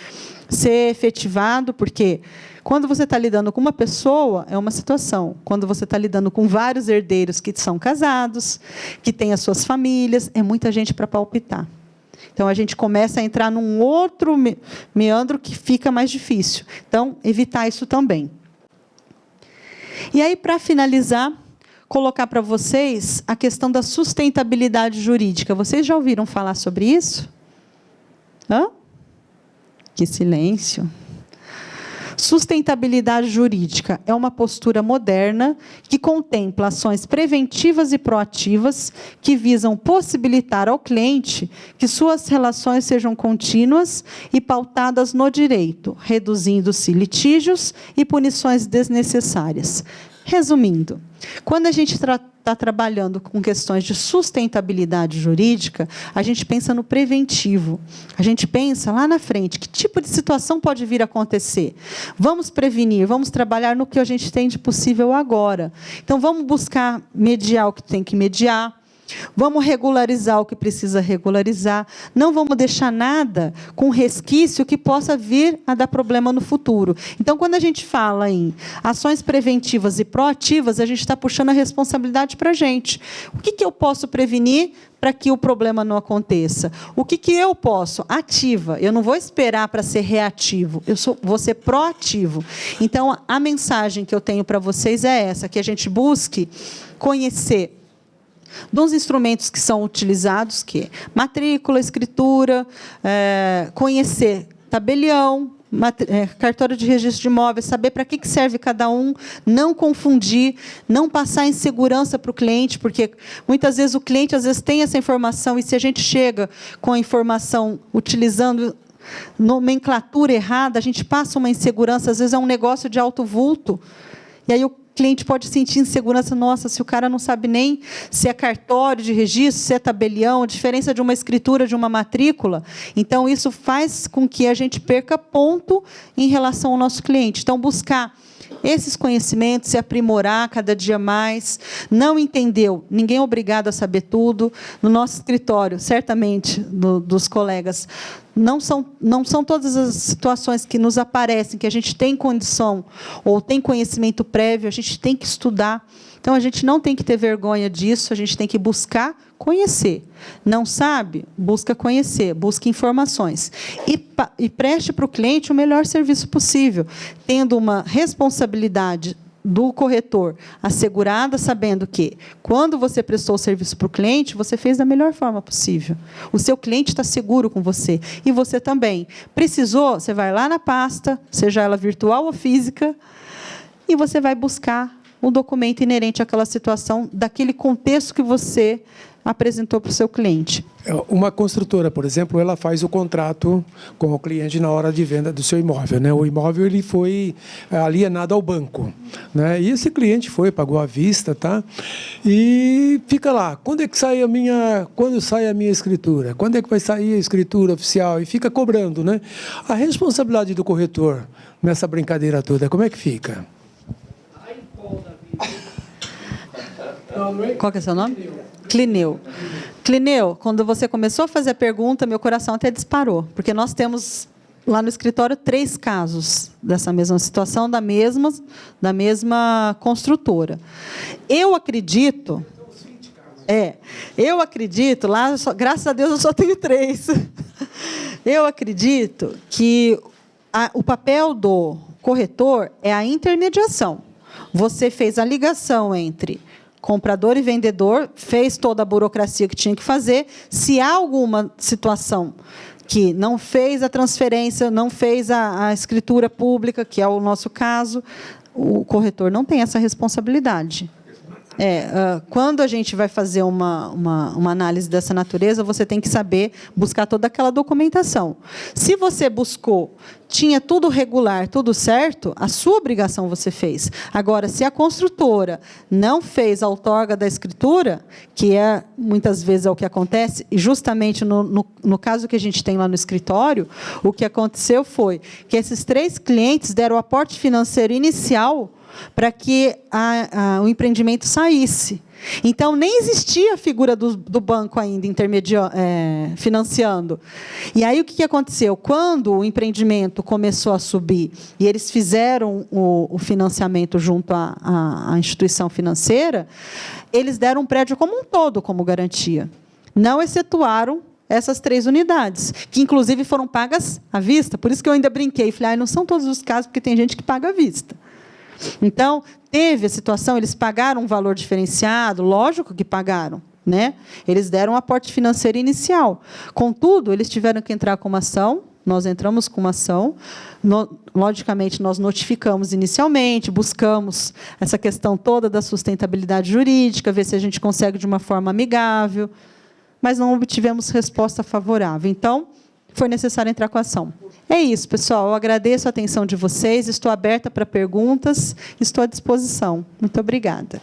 ser efetivado, porque quando você está lidando com uma pessoa, é uma situação. Quando você está lidando com vários herdeiros que são casados, que têm as suas famílias, é muita gente para palpitar. Então, a gente começa a entrar num outro meandro que fica mais difícil. Então, evitar isso também. E aí, para finalizar, colocar para vocês a questão da sustentabilidade jurídica. Vocês já ouviram falar sobre isso? Hã? Que silêncio. Sustentabilidade jurídica é uma postura moderna que contempla ações preventivas e proativas que visam possibilitar ao cliente que suas relações sejam contínuas e pautadas no direito, reduzindo-se litígios e punições desnecessárias. Resumindo, quando a gente está trabalhando com questões de sustentabilidade jurídica, a gente pensa no preventivo. A gente pensa lá na frente, que tipo de situação pode vir a acontecer? Vamos prevenir, vamos trabalhar no que a gente tem de possível agora. Então, vamos buscar mediar o que tem que mediar, vamos regularizar o que precisa regularizar, não vamos deixar nada com resquício que possa vir a dar problema no futuro. Então, quando a gente fala em ações preventivas e proativas, a gente está puxando a responsabilidade para a gente. O que eu posso prevenir para que o problema não aconteça? O que eu posso? Ativa. Eu não vou esperar para ser reativo, vou ser proativo. Então, a mensagem que eu tenho para vocês é essa, que a gente busque conhecer dos instrumentos que são utilizados, que é matrícula, escritura, conhecer tabelião, cartório de registro de imóveis, saber para que serve cada um, não confundir, não passar insegurança para o cliente, porque muitas vezes o cliente tem essa informação, e se a gente chega com a informação utilizando nomenclatura errada, a gente passa uma insegurança, às vezes é um negócio de alto vulto, e aí o cliente pode sentir insegurança, nossa, se o cara não sabe nem se é cartório de registro, se é tabelião, a diferença de uma escritura, de uma matrícula. Então, isso faz com que a gente perca ponto em relação ao nosso cliente. Então, buscar esses conhecimentos, se aprimorar cada dia mais. Não entendeu, ninguém é obrigado a saber tudo. No nosso escritório, certamente, dos colegas, não são todas as situações que nos aparecem, que a gente tem condição ou tem conhecimento prévio, a gente tem que estudar. Então, a gente não tem que ter vergonha disso, a gente tem que buscar conhecer. Não sabe? Busca conhecer, busca informações. E preste para o cliente o melhor serviço possível, tendo uma responsabilidade do corretor assegurada, sabendo que, quando você prestou o serviço para o cliente, você fez da melhor forma possível. O seu cliente está seguro com você. E você também. Precisou? Você vai lá na pasta, seja ela virtual ou física, e você vai buscar um documento inerente àquela situação, daquele contexto que você apresentou para o seu cliente. Uma construtora, por exemplo, ela faz o contrato com o cliente na hora de venda do seu imóvel, né? O imóvel ele foi alienado ao banco, né? E esse cliente pagou à vista, tá? E fica lá. Quando sai a minha escritura? Quando é que vai sair a escritura oficial? E fica cobrando, né? A responsabilidade do corretor nessa brincadeira toda, como é que fica? Qual que é o seu nome? Clineu. Clineu, quando você começou a fazer a pergunta, meu coração até disparou, porque nós temos lá no escritório 3 casos dessa mesma situação, da mesma construtora. Eu acredito, lá, graças a Deus eu só tenho 3. Eu acredito que o papel do corretor é a intermediação. Você fez a ligação entre comprador e vendedor, fez toda a burocracia que tinha que fazer. Se há alguma situação que não fez a transferência, não fez a escritura pública, que é o nosso caso, o corretor não tem essa responsabilidade. Quando a gente vai fazer uma análise dessa natureza, você tem que saber buscar toda aquela documentação. Se você buscou, tinha tudo regular, tudo certo, a sua obrigação você fez. Agora, se a construtora não fez a outorga da escritura, que muitas vezes é o que acontece, e justamente no caso que a gente tem lá no escritório, o que aconteceu foi que esses 3 clientes deram o aporte financeiro inicial para que o empreendimento saísse. Então, nem existia a figura do banco ainda financiando. E aí, o que aconteceu? Quando o empreendimento começou a subir e eles fizeram o financiamento junto à instituição financeira, eles deram um prédio como um todo como garantia. Não excetuaram essas 3 unidades, que, inclusive, foram pagas à vista. Por isso que eu ainda brinquei. Falei, não são todos os casos, porque tem gente que paga à vista. Então, teve a situação, eles pagaram um valor diferenciado, lógico que pagaram, né? Eles deram um aporte financeiro inicial. Contudo, eles tiveram que entrar com uma ação, nós entramos com uma ação, logicamente, nós notificamos inicialmente, buscamos essa questão toda da sustentabilidade jurídica, ver se a gente consegue de uma forma amigável, mas não obtivemos resposta favorável. Então, foi necessário entrar com a ação. É isso, pessoal. Eu agradeço a atenção de vocês, estou aberta para perguntas, estou à disposição. Muito obrigada.